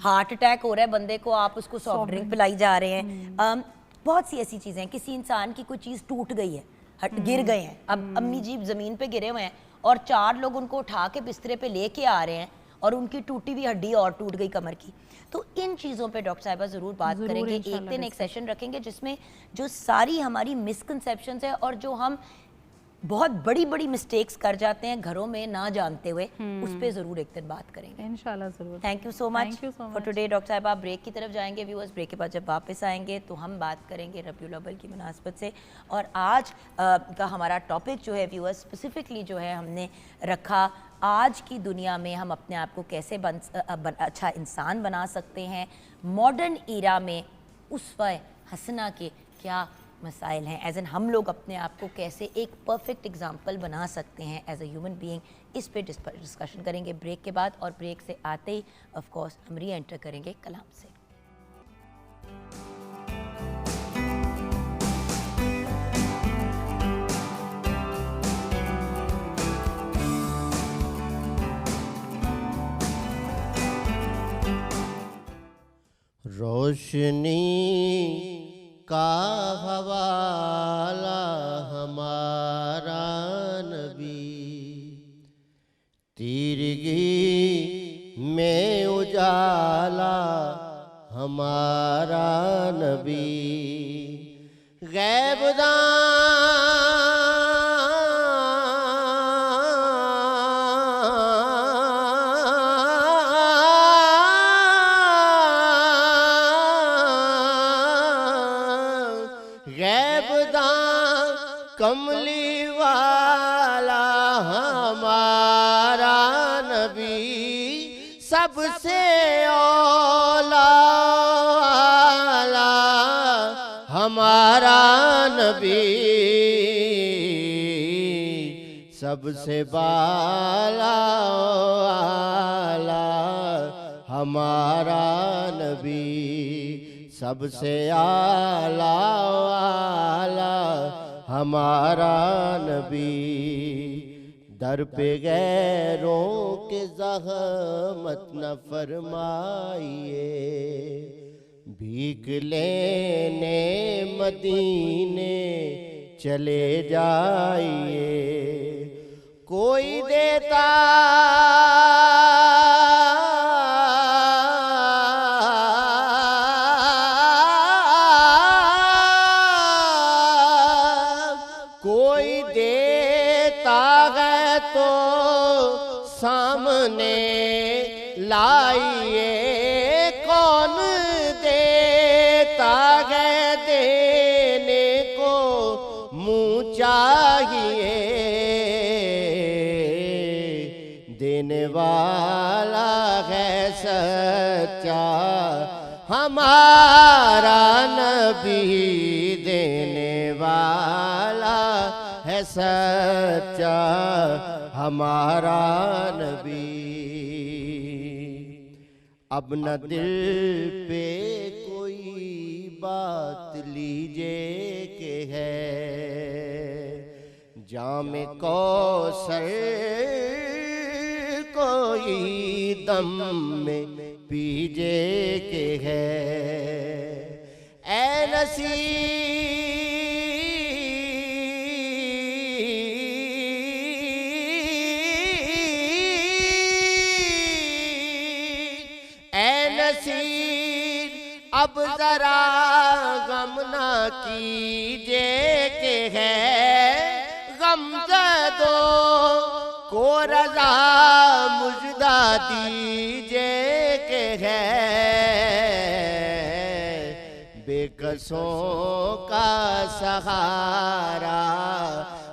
हार्ट अटैक हो रहा है बंदे को, आप उसको सॉफ्ट ड्रिंक पिलाई जा रहे हैं। बहुत सी ऐसी चीज़ें हैं, किसी इंसान की कोई चीज़ टूट गई है, गिर गए हैं, अब अम्मी जी ज़मीन पे गिरे हुए हैं और चार लोग उनको उठा के बिस्तरे पे लेके आ रहे हैं और उनकी टूटी हुई हड्डी और टूट गई कमर की। तो इन चीज़ों पे डॉक्टर साहिबा ज़रूर बात करेंगे। एक दिन एक सेशन रखेंगे जिसमें जो सारी हमारी मिसकंसेप्शंस है और जो हम बहुत बड़ी बड़ी मिस्टेक्स कर जाते हैं घरों में ना जानते हुए, उस पे ज़रूर एक दिन बात करेंगे इंशाल्लाह ज़रूर। Thank you so much for today doctor साहिबा। आप ब्रेक की तरफ जाएंगे व्यूअर्स, ब्रेक के बाद जब वापस आएंगे तो हम बात करेंगे रबीउल अव्वल की मुनासबत से। और आज का हमारा टॉपिक जो है व्यूअर्स स्पेसिफिकली जो है हमने रखा, आज की दुनिया में हम अपने आप को कैसे अच्छा इंसान बना सकते हैं, मॉडर्न ईरा में उसवा हसना के क्या मसाइल हैं, एज एन हम लोग अपने आप को कैसे एक परफेक्ट एग्जाम्पल बना सकते हैं एज अ ह्यूमन बीइंग, इस पे डिस्कशन करेंगे ब्रेक के बाद। और ब्रेक से आते ही ऑफ कोर्स हम री एंटर करेंगे कलाम से। रोशनी का हवाला हमारा नबी, तिरगी में उजाला हमारा नबी, कमली वाला हमारा नबी, सबसे औला हमारा नबी, सबसे बाला आला हमारा नबी, सबसे आला आला हमारा नबी। दर पे गैरों के ज़हमत न फरमाइए, भीख लेने मदीने चले जाइए। कोई देता कोई देता है तो सामने लाइए, कौन देता है देने को मुँह चाहिए। देने वाला है सच्चा हमारा नबी, देने वाला है सच्चा हमारा नबी। अब न दिल पे कोई बात लीजिए के है, जामे कौसर कोई दम में पीजे के है। ऐ नसीर अब जरा गम ना कीजिए के है, गम दो को रजा मुजदा दीजिए के है। बेकसों का सहारा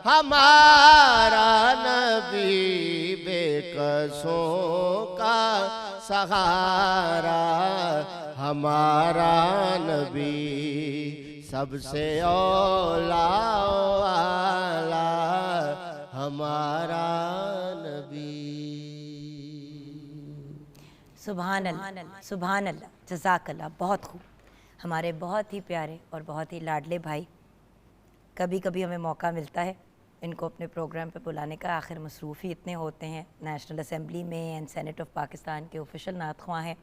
हमारा नबी, बेकसों का सहारा हमारा नबी, सबसे औला आला हमारा नबी। सुभान अल्लाह, सुभान अल्लाह, जज़ाकल्लाह। बहुत खूब। हमारे बहुत ही प्यारे और बहुत ही लाडले भाई, कभी कभी हमें मौका मिलता है इनको अपने प्रोग्राम पे बुलाने का, आखिर मसरूफ़ ही इतने होते हैं। नेशनल असम्बली में एंड सेनेट ऑफ पाकिस्तान के ऑफिशियल नात ख्वां हैं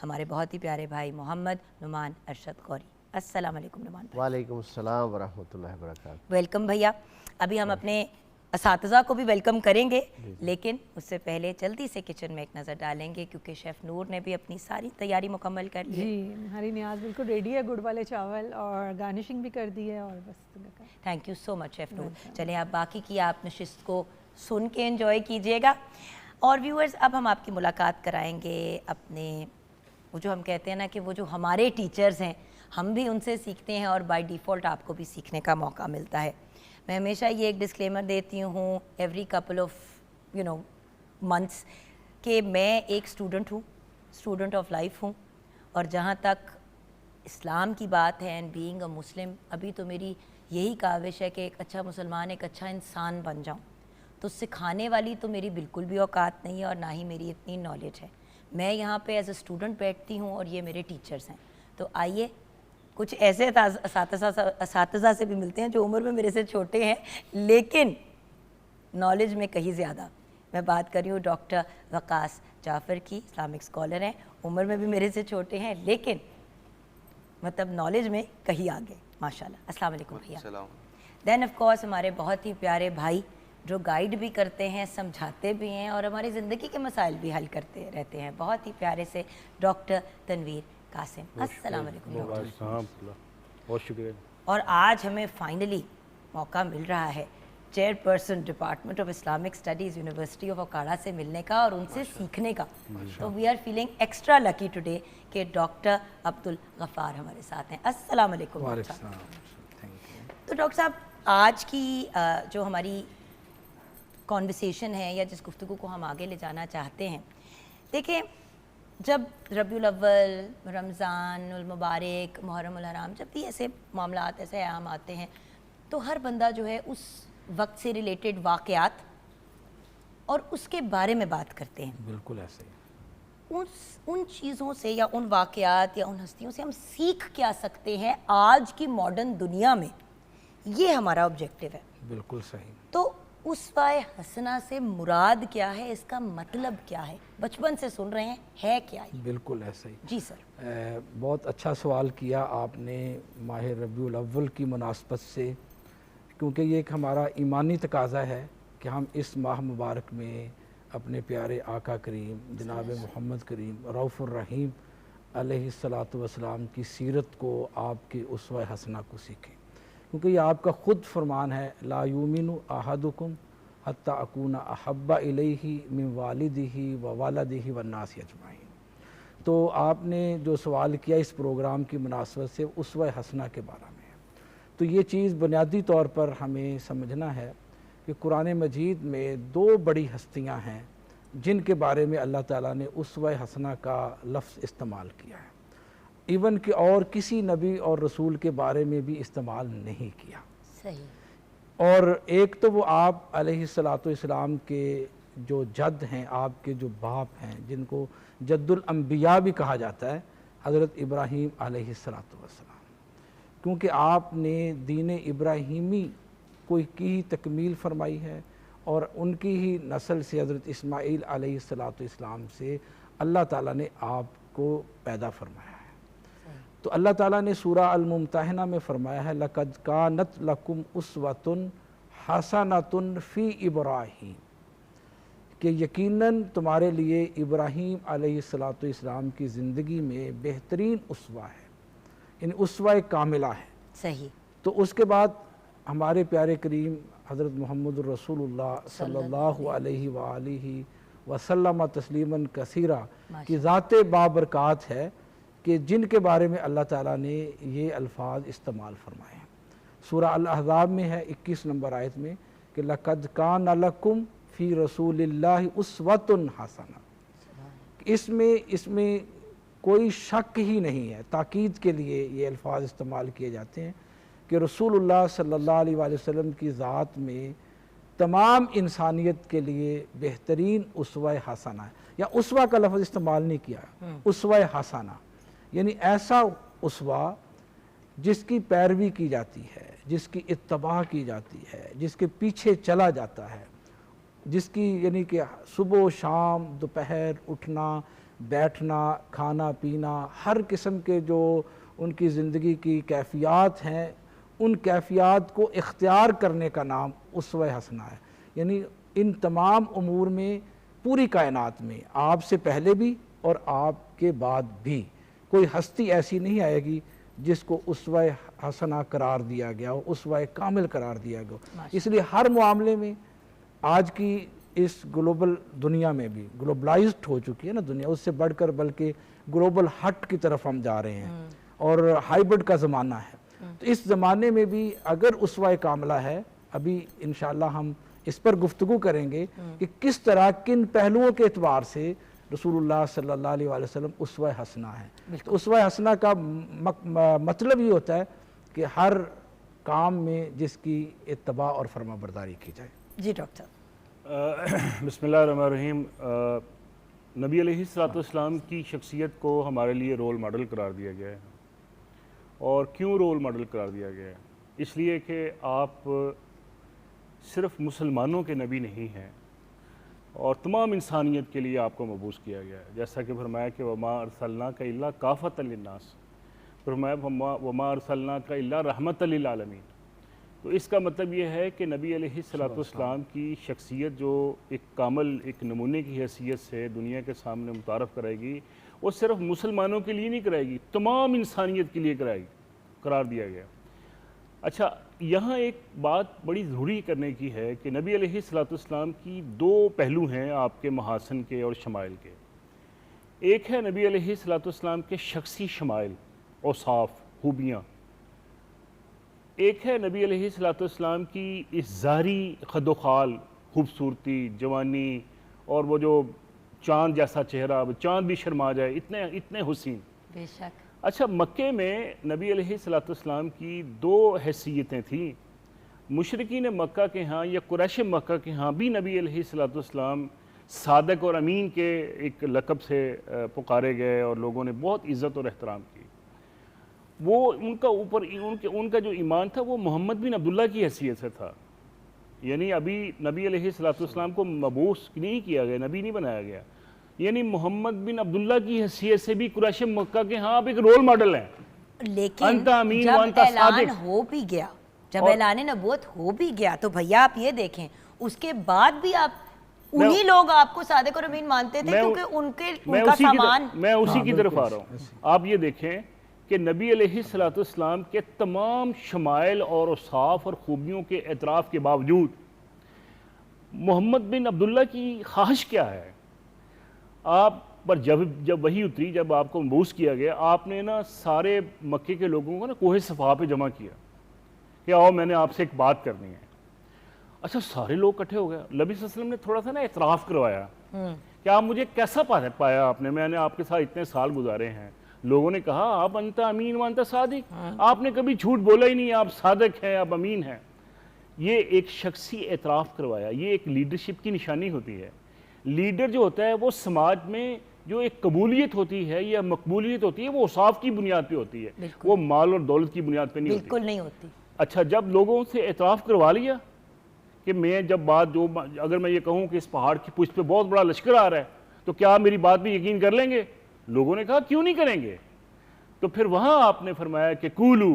हमारे बहुत ही प्यारे भाई मोहम्मद नुमान अरशद गौरी। अस्सलाम वालेकुम नुमान भाई। वालेकुम अस्सलाम व रहमतुल्लाहि व बरकातहू। वेलकम भैया। अभी हम अपने असातिज़ा को भी वेलकम करेंगे, लेकिन उससे पहले जल्दी से किचन में एक नज़र डालेंगे क्योंकि शेफ़ नूर ने भी अपनी सारी तैयारी मुकम्मल कर ली है। जी, हरी न्याज बिल्कुल रेडी है, गुड़ वाले चावल और गार्निशिंग भी कर दी है और बस। Thank you so much chef Noor. चलें आप बाकी की आप नशिस्त को सुन के एंजॉय कीजिएगा। और व्यूअर्स, अब हम आपकी मुलाकात कराएंगे अपने, वो जो हम कहते हैं ना कि वो जो हमारे टीचर्स हैं, हम भी उनसे सीखते हैं और बाय डिफ़ॉल्ट आपको भी सीखने का मौका मिलता है। मैं हमेशा ये एक डिस्क्लेमर देती हूँ एवरी कपल ऑफ मंथ्स कि मैं एक स्टूडेंट हूँ, स्टूडेंट ऑफ लाइफ हूँ, और जहाँ तक इस्लाम की बात है एंड बीइंग अ मुस्लिम, अभी तो मेरी यही काविश है कि एक अच्छा मुसलमान, एक अच्छा इंसान बन जाऊँ। तो सिखाने वाली तो मेरी बिल्कुल भी औकात नहीं है और ना ही मेरी इतनी नॉलेज है। मैं यहाँ पे एज अ स्टूडेंट बैठती हूँ और ये मेरे टीचर्स हैं। तो आइए कुछ ऐसे असातिज़ा से भी मिलते हैं जो उम्र में मेरे से छोटे हैं लेकिन नॉलेज में कहीं ज़्यादा। मैं बात कर रही हूँ डॉक्टर वकास जाफ़र की, इस्लामिक स्कॉलर हैं, उम्र में भी मेरे से छोटे हैं लेकिन मतलब नॉलेज में कहीं आगे, माशाल्लाह। अस्सलाम वालेकुम भैया। देन ऑफ कोर्स हमारे बहुत ही प्यारे भाई जो गाइड भी करते हैं, समझाते भी हैं और हमारी ज़िंदगी के मसाइल भी हल करते रहते हैं, बहुत ही प्यारे से डॉक्टर तनवीर कासिम। अस्सलाम वालेकुम डॉक्टर। बहुत शुक्रिया। और आज हमें फाइनली मौका मिल रहा है chairperson department of Islamic studies university of अकाड़ा से मिलने का और उनसे सीखने का। तो we are feeling extra lucky today कि डॉक्टर अब्दुल गफ़ार हमारे साथ हैं। अस्सलाम वालेकुम। तो डॉक्टर साहब, आज की जो हमारी कॉन्वर्सेशन है या जिस गुफ्तगू को हम आगे ले जाना चाहते हैं, देखिए जब रबीउल अव्वल, रमज़ानुल मुबारक, मुहर्रमुल हराम, जब भी ऐसे मामलात, ऐसे अयाम आते हैं तो हर बंदा जो है उस वक्त से रिलेटेड वाक़यात और उसके बारे में बात करते हैं। बिल्कुल ऐसे ही। उन चीज़ों से या उन वाक़यात या उन हस्तियों से हम सीख क्या सकते हैं आज की मॉडर्न दुनिया में, ये हमारा ऑब्जेक्टिव है। बिल्कुल सही। तो उसवाए हसना से मुराद क्या है, इसका मतलब क्या है, बचपन से सुन रहे हैं, है क्या ये? बिल्कुल ऐसे ही। जी सर। बहुत अच्छा सवाल किया आपने माह रबीउल अव्वल की मुनासबत से, क्योंकि ये एक हमारा ईमानी तकाज़ा है कि हम इस माह मुबारक में अपने प्यारे आका करीम जनाब मोहम्मद करीम रऊफ़ुर रहीम अलैहिस्सलातु वस्सलाम की सीरत को, आपके उसवा हसना को सीखें, क्योंकि ये आपका ख़ुद फरमान है, ला युमिनु अहदुकुम हत्ता अकूना अहब्बा इलैहि मिन वालिदिही व वालदिही वन्नासी अजमाइन। तो आपने जो सवाल किया इस प्रोग्राम की मुनासबत से उसवा हसना के बारे में है, तो ये चीज़ बुनियादी तौर पर हमें समझना है कि कुरान मजीद में दो बड़ी हस्तियां हैं जिनके बारे में अल्लाह ताला ने उसवा हसना का लफ्ज़ इस्तेमाल किया है, इवन कि और किसी नबी और रसूल के बारे में भी इस्तेमाल नहीं किया। सही। और एक तो वो आप अलैहिस्सलातु इस्लाम के जो जद हैं, आपके जो बाप हैं, जिनको जद्दुल अंबिया भी कहा जाता है, हज़रत इब्राहीम अलैहिस्सलातु वस्सलाम, क्योंकि आपने दीन इब्राहीमी कोई की ही तकमील फरमाई है और उनकी ही नस्ल से हज़रत इस्माईल अलैहिस्सलातु इस्लाम से अल्लाह ताला ने आपको पैदा फरमाया है। तो अल्लाह ताला ने सूरा अल-मुम्तहिना में फरमाया है, लक़द कानत लकुम उस्वतुन हसनतुन फ़ी इब्राहीम, कि यकीनन तुम्हारे लिए इब्राहीम अलैहिस्सलातु इस्लाम की ज़िंदगी में बेहतरीन उस्वा है, यानी उस्वा कामिला है। सही। तो उसके बाद हमारे प्यारे करीम हज़रत मोहम्मद रसूलुल्लाह सल्लल्लाहु अलैहि वालिहि वसल्लम तस्लीमन कसीरा की ज़ाते बाबरकात है कि जिनके बारे में अल्लाह ताला ने ये अल्फाज इस्तेमाल फरमाए हैं। सूरा अल-अहज़ाब में है 21 नंबर आयत में कि लक़द कान लकुम फ़ी रसूलिल्लाहि उस्वतुन हसना। इसमें कोई शक ही नहीं है, ताकीद के लिए ये अल्फाज इस्तेमाल किए जाते हैं कि रसूलुल्लाह सल्लल्लाहु अलैहि वसल्लम की ज़ात में तमाम इंसानियत के लिए बेहतरीन उसवा हसना है, या उसवा का लफ्ज़ इस्तेमाल नहीं किया, उसवा हसना यानी ऐसा उसवा जिसकी पैरवी की जाती है, जिसकी इत्तबा की जाती है, जिसके पीछे चला जाता है, जिसकी यानी कि सुबह शाम दोपहर उठना बैठना खाना पीना हर किस्म के जो उनकी ज़िंदगी की कैफ़ियत हैं, उन कैफ़ियत को इख्तियार करने का नाम उसवा हसना है। यानी इन तमाम उमूर में पूरी कायनात में आपसे पहले भी और आपके बाद भी कोई हस्ती ऐसी नहीं आएगी जिसको उसवा हसना करार दिया गया हो, उसवा कामिल करार दिया गया हो। इसलिए हर मामले में आज की इस ग्लोबल दुनिया में भी, ग्लोबलाइज्ड हो चुकी है ना दुनिया, उससे बढ़कर बल्कि ग्लोबल हट की तरफ हम जा रहे हैं और हाइब्रिड का ज़माना है। तो इस ज़माने में भी अगर उसवा कामिला है, अभी इंशाअल्लाह हम इस पर गुफ्तगू करेंगे कि किस तरह किन पहलुओं के एतबार से रसूलुल्लाह सल्लल्लाहु अलैहि वसल्लम उसवा हसना है। तो उसवा हसना का मतलब ये होता है कि हर काम में जिसकी इत्तबा और फरमाबरदारी की जाए। जी डॉक्टर। बिस्मिल्लाहिर्रहमानिर्रहीम। नबी अलैहिस्सलाम की शख्सियत को हमारे लिए रोल मॉडल करार दिया गया है। और क्यों रोल मॉडल करार दिया गया है? इसलिए कि आप सिर्फ मुसलमानों के नबी नहीं हैं और तमाम इंसानियत के लिए आपको मबूस किया गया है। जैसा कि फरमाया कि वमा अरसलनाका इल्ला काफ़तन लिन्नास, फरमाया वमा अरसलनाका इल्ला रहमतन लिल आलमीन। तो इसका मतलब ये है कि नबी अलैहिस्सलाम की शख्सियत जो एक कामल एक नमूने की हैसियत से दुनिया के सामने मुतारफ़ कराएगी, वो सिर्फ मुसलमानों के लिए नहीं कराएगी, तमाम इंसानियत के लिए कराएगी, करार दिया गया। अच्छा, यहाँ एक बात बड़ी ज़रूरी करने की है कि नबी अलैहिस्सलाम की दो पहलू हैं आपके महासन के और शमाइल के। एक है नबी अलैहिस्सलाम के शख्सी शमाइल और साफ़ खूबियाँ, एक है नबी अलैहिस्सलाम की इस ज़ाहरी खदोखाल खूबसूरती, जवानी और वो जो चांद जैसा चेहरा, अब चांद भी शर्मा जाए, इतने इतने हुसीन। बेशक। अच्छा, मक्के में नबी अलैहिस्सलाम की दो हैसियतें थीं। मुशरिकीन मक्का के यहाँ या कुरैश मक्का के यहाँ भी नबी अलैहिस्सलाम सादक और अमीन के एक लक़ब से पुकारे गए और लोगों ने बहुत इज़्ज़त और एहतराम की। वो उनका जो ईमान था वो मोहम्मद बिन अब्दुल्ला की हैसियत से था। यानी अभी नबी अलैहिस्सलाम को मबूस नहीं किया गया, नबी नहीं बनाया गया, यानी मोहम्मद बिन अब्दुल्ला की हैसियत से भी कुरैश मक्का के यहाँ आप एक रोल मॉडल हैं। लेकिन जब ऐलान हो भी गया, जब ऐलान नबूवत हो भी गया, तो भैया आप ये देखें उसके बाद भी आप उन्हीं लोग आपको सादिक और अमीन मानते थे क्योंकि उनका सामान। मैं उसी की तरफ आ रहा हूँ। आप ये देखें कि नबी अलैहिस्सलाम के तमाम शमाइल और औसाफ और खूबियों के एतराफ़ के बावजूद मोहम्मद बिन अब्दुल्ला की ख्वाहिश क्या है? आप पर जब वही उतरी, जब आपको मबूस किया गया, आपने ना सारे मक्के के लोगों को ना कोहे सफ़ा पे जमा किया कि आओ मैंने आपसे एक बात करनी है। अच्छा, सारे लोग इकट्ठे हो गए। नबी सल्लल्लाहु अलैहि वसल्लम ने थोड़ा सा ना एतराफ़ करवाया कि आप मुझे कैसा पाया आपने, मैंने आपके साथ इतने साल गुजारे हैं। लोगों ने कहा आप अंता अमीन व अंता सादिक, आपने कभी झूठ बोला ही नहीं, आप सादिक हैं, आप अमीन हैं। ये एक शख्सी एतराफ़ करवाया। ये एक लीडरशिप की निशानी होती है। लीडर जो होता है वो समाज में जो एक कबूलियत होती है या मकबूलियत होती है वो औसाफ की बुनियाद पे होती है, वो माल और दौलत की बुनियाद पे नहीं होती। बिल्कुल नहीं होती। अच्छा, जब लोगों से एतराफ़ करवा लिया कि मैं जब बात जो अगर मैं ये कहूँ कि इस पहाड़ की पुष्ट पे बहुत बड़ा लश्कर आ रहा है तो क्या आप मेरी बात पे यकीन कर लेंगे? लोगों ने कहा क्यों नहीं करेंगे। तो फिर वहाँ आपने फरमाया कि कूलू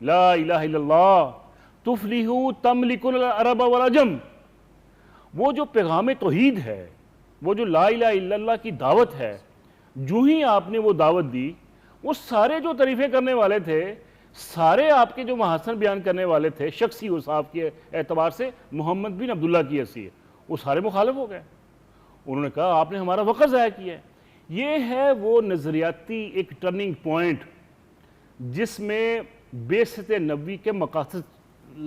ला इलाहा इल्लल्लाह तुफलिहू तमलिकुल अरब वल अजम। वो जो पैगाम तौहीद है, वो जो ला इलाहा इल्लल्लाह की दावत है, जो ही आपने वो दावत दी, वो सारे जो तारीफ़ें करने वाले थे, सारे आपके जो महासन बयान करने वाले थे शख्सी औसाफ के एतबार से मोहम्मद बिन अब्दुल्ला की हैसियत, वो सारे मुखालिफ हो गए। उन्होंने कहा आपने हमारा वक़्त ज़ाया किया है। ये है वो नज़रियाती एक टर्निंग पॉइंट जिसमें बेसत नबी के मकासद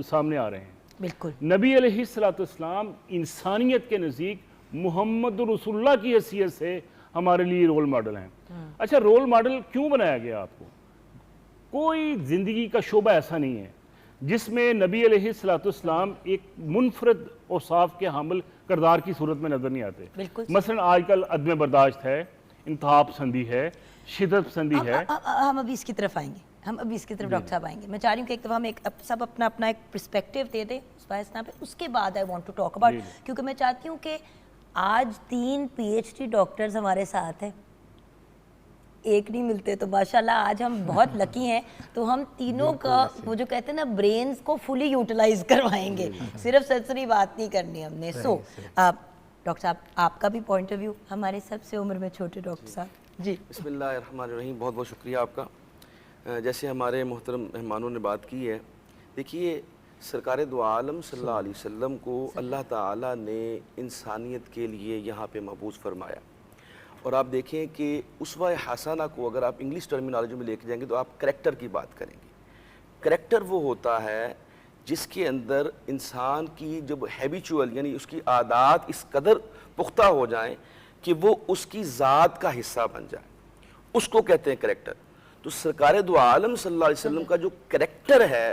सामने आ रहे हैं। बिल्कुल। नबी अलैहिस्सलाम इंसानियत के नज़दीक मोहम्मद रसूलुल्लाह की हैसियत से हमारे लिए रोल मॉडल हैं। अच्छा, रोल मॉडल क्यों बनाया गया आपको? कोई ज़िंदगी का शोबा ऐसा नहीं है जिसमें नबी अलैहिस्सलाम एक मुनफरद औसाफ के हामिल किरदार की सूरत में नज़र नहीं आते। मसलन आजकल अदम बर्दाश्त है, इंतहा पसंदी है, शिद्दत पसंदी है। हम अभी इसकी तरफ आएंगे, हम अभी इसकी तरफ डॉक्टर साहब आएंगे। मैं चाह रही हूँ कि एक दफ़ा हम सब अपना अपना एक पर्सपेक्टिव दे दें उस फैसला पे, उसके बाद I want to talk about, क्योंकि मैं चाहती हूँ कि आज 3 PhD डॉक्टर्स हमारे साथ हैं, एक नहीं मिलते, तो माशाल्लाह आज हम बहुत लकी हैं। तो हम तीनों का वो जो कहते हैं ना ब्रेन्स को फुली यूटिलाइज करवाएंगे, सिर्फ सेंसरी बात नहीं करनी हमने। सो डॉक्टर साहब आपका भी पॉइंट ऑफ व्यू हमारे सबसे उम्र में छोटे डॉक्टर साहब जी। बिस्मिल्लाहिर्रहमानिर्रहीम, बहुत बहुत शुक्रिया आपका। जैसे हमारे मोहतरम मेहमानों ने बात की है, देखिए सरकार दो आलम सल्लल्लाहु अलैहि वसल्लम को अल्लाह ताला ने इंसानियत के लिए यहाँ पे मबूस फरमाया। और आप देखें कि उसवा हसना को अगर आप इंग्लिश टर्मिनोलॉजी में लेके जाएंगे तो आप करैक्टर की बात करेंगे। करैक्टर वो होता है जिसके अंदर इंसान की जब हैबिचुअल यानी उसकी आदत इस कदर पुख्ता हो जाएं कि वो उसकी ज़ात का हिस्सा बन जाए, उसको कहते हैं करैक्टर। तो सरकार दो आलम सल्लल्लाहु अलैहि वसल्लम का जो करैक्टर है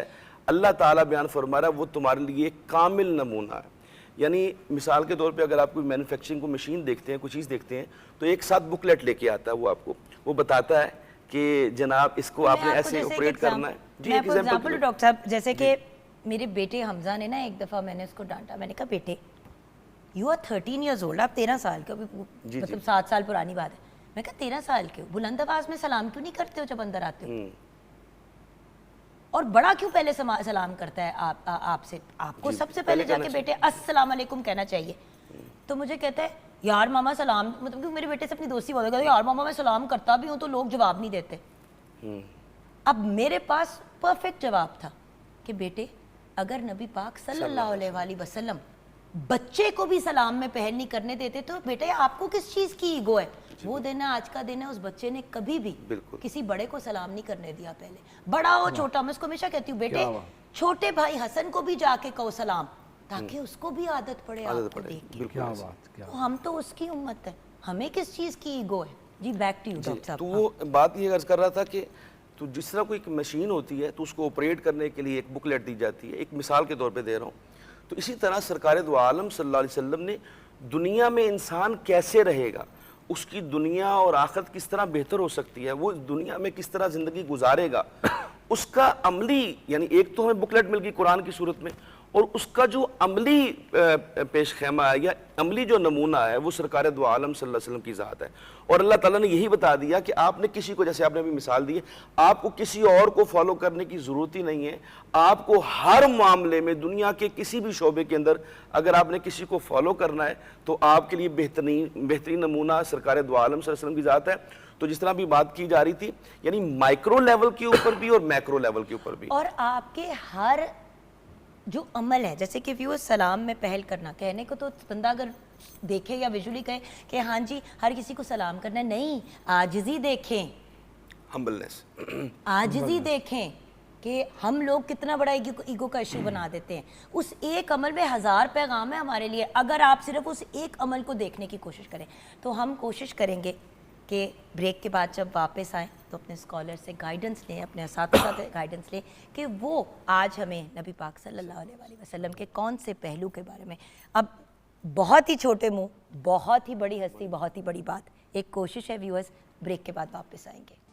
अल्लाह ताला बयान फरमा रहा है वो तुम्हारे लिए कामिल नमूना है। यानी मिसाल के तौर पे अगर आप कोई मैन्युफैक्चरिंग को मशीन देखते हैं, कोई चीज़ देखते हैं, तो एक साथ बुकलेट लेके आता है, वो आपको वो बताता है कि जनाब इसको आपने ऐसे ऑपरेट करना है। जी एक एग्जांपल डॉक्टर साहब, जैसे कि मेरे बेटे हमजा ने ना एक दफ़ा मैंने उसको डांटा, मैंने कहा बेटे यू आर 13 ईयर्स ओल्ड, आप 13 साल के, मतलब 7 साल पुरानी बात है। मैं कहा 13 साल के हो, बुलंद आवाज़ में सलाम क्यों नहीं करते हो जब अंदर आते हो? और बड़ा क्यों पहले सलाम करता है आपसे? आपको सबसे पहले जाके बेटे अस्सलाम वालेकुम कहना चाहिए। तो मुझे कहता है यार मामा सलाम, मतलब कि मेरे बेटे से अपनी दोस्ती बहुत है, यार मामा मैं सलाम करता भी हूँ तो लोग जवाब नहीं देते। अब मेरे पास परफेक्ट जवाब था कि बेटे अगर नबी पाक सल्लल्लाहु अलैहि वसल्लम बच्चे को भी सलाम में पहल नहीं करने देते तो बेटे आपको किस चीज़ की ईगो है? वो दिन है, आज का दिन है, उस बच्चे ने कभी भी किसी बड़े को सलाम नहीं करने दिया पहले, बड़ा हो छोटा। मैं उसको हमेशा कहती हूँ बेटे छोटे भाई हसन को भी जाके कहो सलाम, ताकि उसको भी आदत पड़े आपको देख के। क्या बात, क्या तो हम तो उसकी उम्मत है, हमें किस चीज़ की ईगो है? Ji back to you ji, doctor साहब। तो वो बात ये अर्ज कर रहा था कि तो जिस तरह कोई एक मशीन होती है तो उसको ऑपरेट करने के लिए एक बुकलेट दी जाती है, एक मिसाल के तौर पे दे रहा हूँ, तो इसी तरह सरकार दो आलम सल्लल्लाहु अलैहि वसल्लम ने दुनिया में इंसान कैसे रहेगा, उसकी दुनिया और आखिरत किस तरह बेहतर हो सकती है, वो दुनिया में किस तरह ज़िंदगी गुजारेगा, उसका अमली, यानी एक तो हमें बुकलेट मिल गई कुरान की सूरत में, और उसका जो अमली पेश खेमा है या अमली जो नमूना है वो सरकार दो आलम सल्लल्लाहु अलैहि वसल्लम की ज़ात है। और अल्लाह ताला ने यही बता दिया कि आपने किसी को, जैसे आपने अभी मिसाल दी है, आपको किसी और को फॉलो करने की ज़रूरत ही नहीं है। आपको हर मामले में दुनिया के किसी भी शोबे के अंदर अगर आपने किसी को फॉलो करना है तो आपके लिए बेहतरीन नमूना सरकार दो आलम सल्लल्लाहु अलैहि वसल्लम की ज़ात है। तो जिस तरह भी बात की जा रही थी, यानी माइक्रो लेवल के ऊपर भी और मैक्रो लेवल के ऊपर भी, और आपके हर जो अमल है, जैसे कि व्यूअर्स सलाम में पहल करना, कहने को तो बंदा अगर देखे या विजुअली कहे कि हाँ जी हर किसी को सलाम करना है, नहीं, आजिज़ी देखें, हम्बलनेस, आजिज़ी देखें कि हम लोग कितना बड़ा ईगो का इशू बना देते हैं। उस एक अमल में 1000 पैगाम है हमारे लिए। अगर आप सिर्फ उस एक अमल को देखने की कोशिश करें तो हम कोशिश करेंगे कि ब्रेक के बाद जब वापस आएँ तो अपने स्कॉलर से गाइडेंस लें, अपने असातिज़ा से गाइडेंस लें कि वो आज हमें नबी पाक सल्लल्लाहु अलैहि वसल्लम के कौन से पहलू के बारे में, अब बहुत ही छोटे मुंह, बहुत ही बड़ी हस्ती, बहुत ही बड़ी बात, एक कोशिश है व्यूअर्स, ब्रेक के बाद वापस आएंगे।